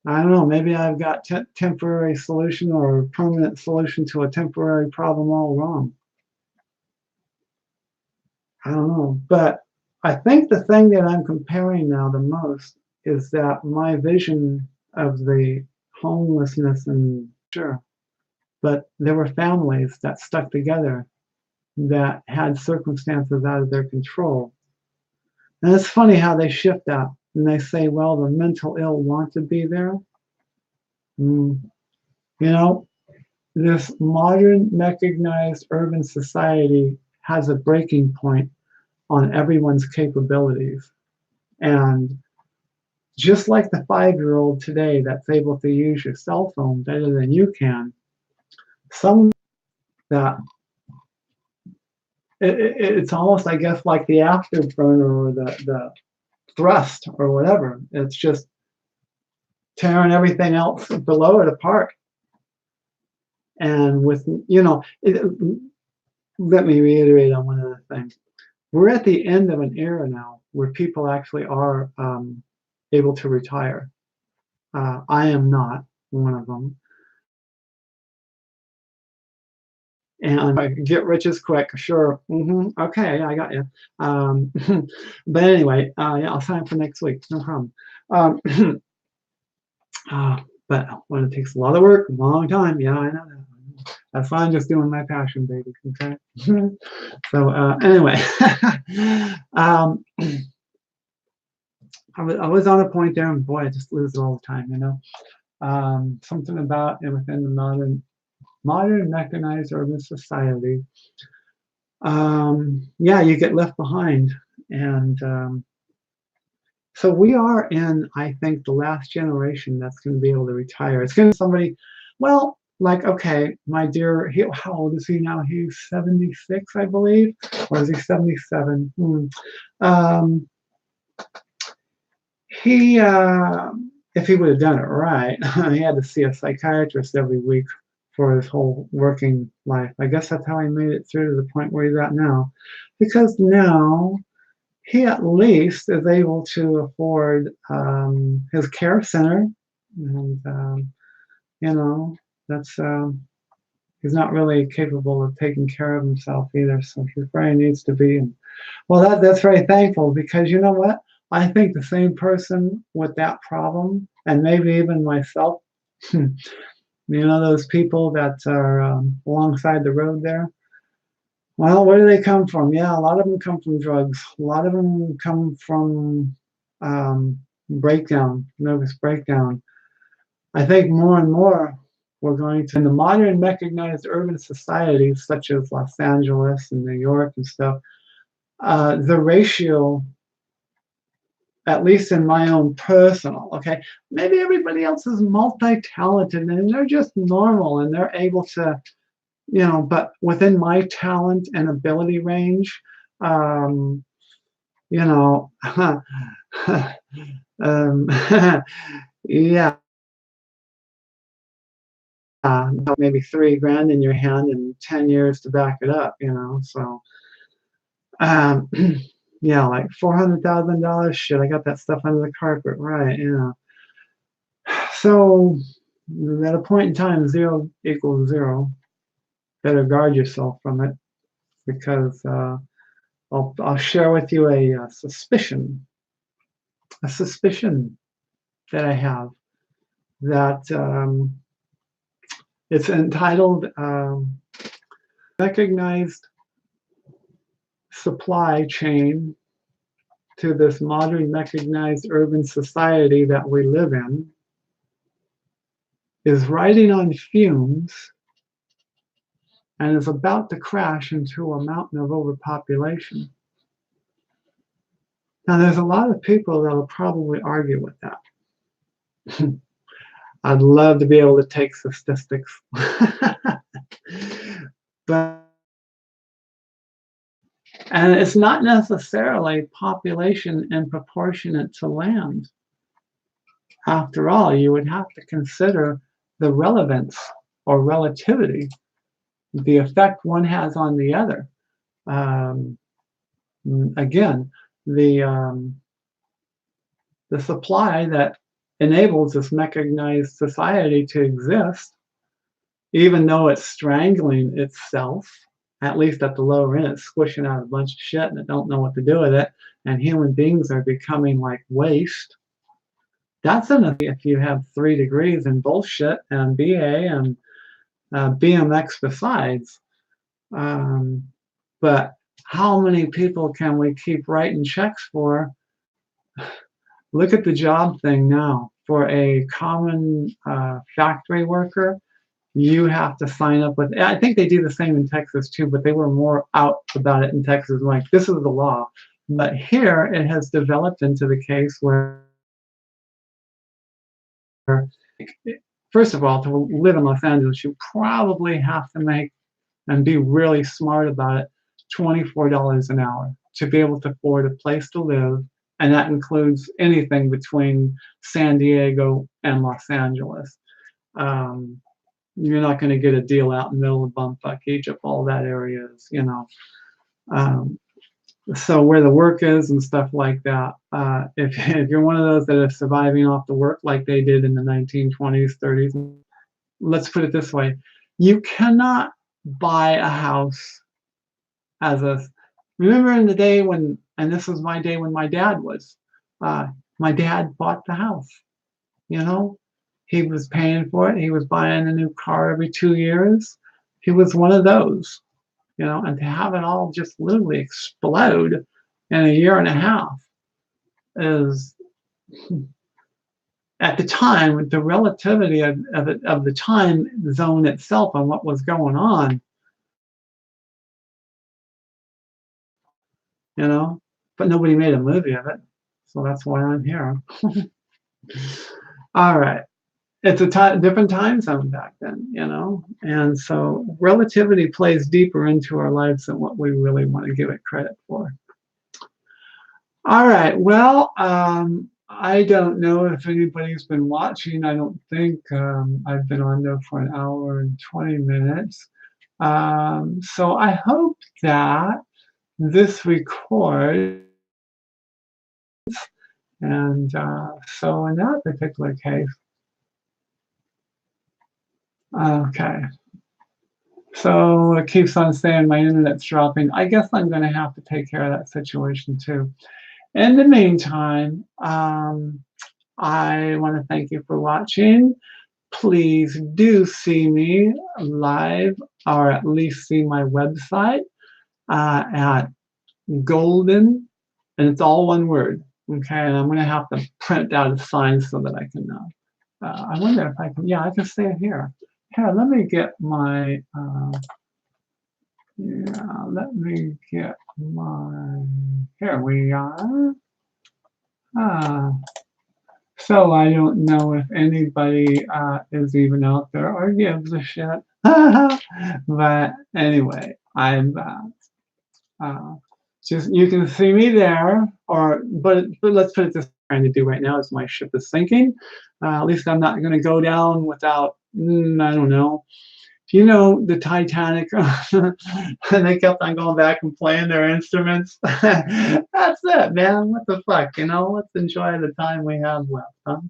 I don't know, maybe I've got temporary solution or permanent solution to a temporary problem all wrong. I don't know, but I think the thing that I'm comparing now the most is that my vision of the homelessness, and sure, but there were families that stuck together that had circumstances out of their control. And it's funny how they shift that and they say, well, the mental ill want to be there. This modern mechanized urban society has a breaking point on everyone's capabilities. And just like the 5-year-old today that's able to use your cell phone better than you can, some that it's almost, I guess, like the afterburner or the thrust or whatever. It's just tearing everything else below it apart. And with, let me reiterate on one other thing. We're at the end of an era now where people actually are able to retire. I am not one of them. And I get rich as quick, sure. Okay, I got you. But anyway, yeah, I'll sign up for next week, no problem. But when it takes a lot of work, a long time, yeah, I know that. That's why I'm just doing my passion, baby. Okay. So anyway, I was on a point there, and boy, I just lose it all the time. Something about it within the modern mechanized urban society. Yeah, you get left behind, and so we are in, I think, the last generation that's going to be able to retire. It's going to be somebody, well, like, okay, my dear, how old is he now? He's 76, I believe, or is he 77? He, if he would have done it right, he had to see a psychiatrist every week for his whole working life. I guess that's how he made it through to the point where he's at now, because now he at least is able to afford his care center, and that's he's not really capable of taking care of himself either. So his brain needs to be. And well, that's very thankful, because you know what? I think the same person with that problem, and maybe even myself, those people that are alongside the road there. Well, where do they come from? Yeah, a lot of them come from drugs. A lot of them come from nervous breakdown. I think more and more we're going to, in the modern mechanized urban societies such as Los Angeles and New York and stuff, the ratio, at least in my own personal, okay, maybe everybody else is multi-talented and they're just normal and they're able to, but within my talent and ability range, yeah, maybe $3,000 in your hand and 10 years to back it up, so, yeah, like $400,000, shit, I got that stuff under the carpet, right, So, at a point in time, 0 equals 0. Better guard yourself from it, because I'll share with you a suspicion that I have, that it's entitled Recognized Supply Chain to this modern mechanized urban society that we live in is riding on fumes and is about to crash into a mountain of overpopulation. Now, there's a lot of people that will probably argue with that. I'd love to be able to take statistics. And it's not necessarily population in proportionate to land. After all, you would have to consider the relevance or relativity, the effect one has on the other. Again, the supply that enables this mechanized society to exist, even though it's strangling itself, at least at the lower end, it's squishing out a bunch of shit and it don't know what to do with it, and human beings are becoming like waste. That's enough if you have 3 degrees in bullshit and BA and BMX besides. But how many people can we keep writing checks for? Look at the job thing now. For a common factory worker, You have to sign up with, I think they do the same in Texas too, but they were more out about it in Texas, like, this is the law. But here, it has developed into the case where, first of all, to live in Los Angeles, you probably have to make, and be really smart about it, $24 an hour to be able to afford a place to live, and that includes anything between San Diego and Los Angeles. Um, you're not going to get a deal out in the middle of bumfuck Egypt, all that area is, you know. Um, so where the work is and stuff like that, if you're one of those that are surviving off the work like they did in the 1920s, 30s, let's put it this way, you cannot buy a house as a, remember in the day when, and this was my day when my dad bought the house, you know, he was paying for it, he was buying a new car every 2 years, he was one of those, you know, and to have it all just literally explode in a year and a half is, at the time, the relativity of the time zone itself and what was going on, you know, but nobody made a movie of it, so that's why I'm here. All right. It's a different time zone back then, you know, and so relativity plays deeper into our lives than what we really want to give it credit for. All right, well, I don't know if anybody's been watching. I don't think I've been on there for an hour and 20 minutes. So I hope that this records, and so in that particular case, okay. So it keeps on saying my internet's dropping. I guess I'm going to have to take care of that situation too. In the meantime, I want to thank you for watching. Please do see me live, or at least see my website at Golden, and it's all one word. Okay, and I'm going to have to print out a sign so that I can. I wonder if I can. Yeah, I can say it here. Here, let me get my. Yeah, let me get my. Here we are. So I don't know if anybody is even out there or gives a shit. But anyway, I'm just, you can see me there, or but let's put it this way, I'm trying to do right now is my ship is sinking. At least I'm not going to go down without, I don't know. You know, the Titanic, and they kept on going back and playing their instruments. That's it, man. What the fuck, you know? Let's enjoy the time we have left, huh?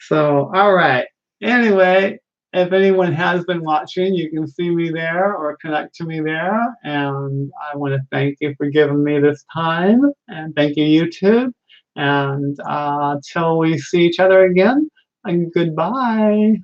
So, all right. Anyway, if anyone has been watching, you can see me there or connect to me there. And I want to thank you for giving me this time. And thank you, YouTube. And till we see each other again, goodbye.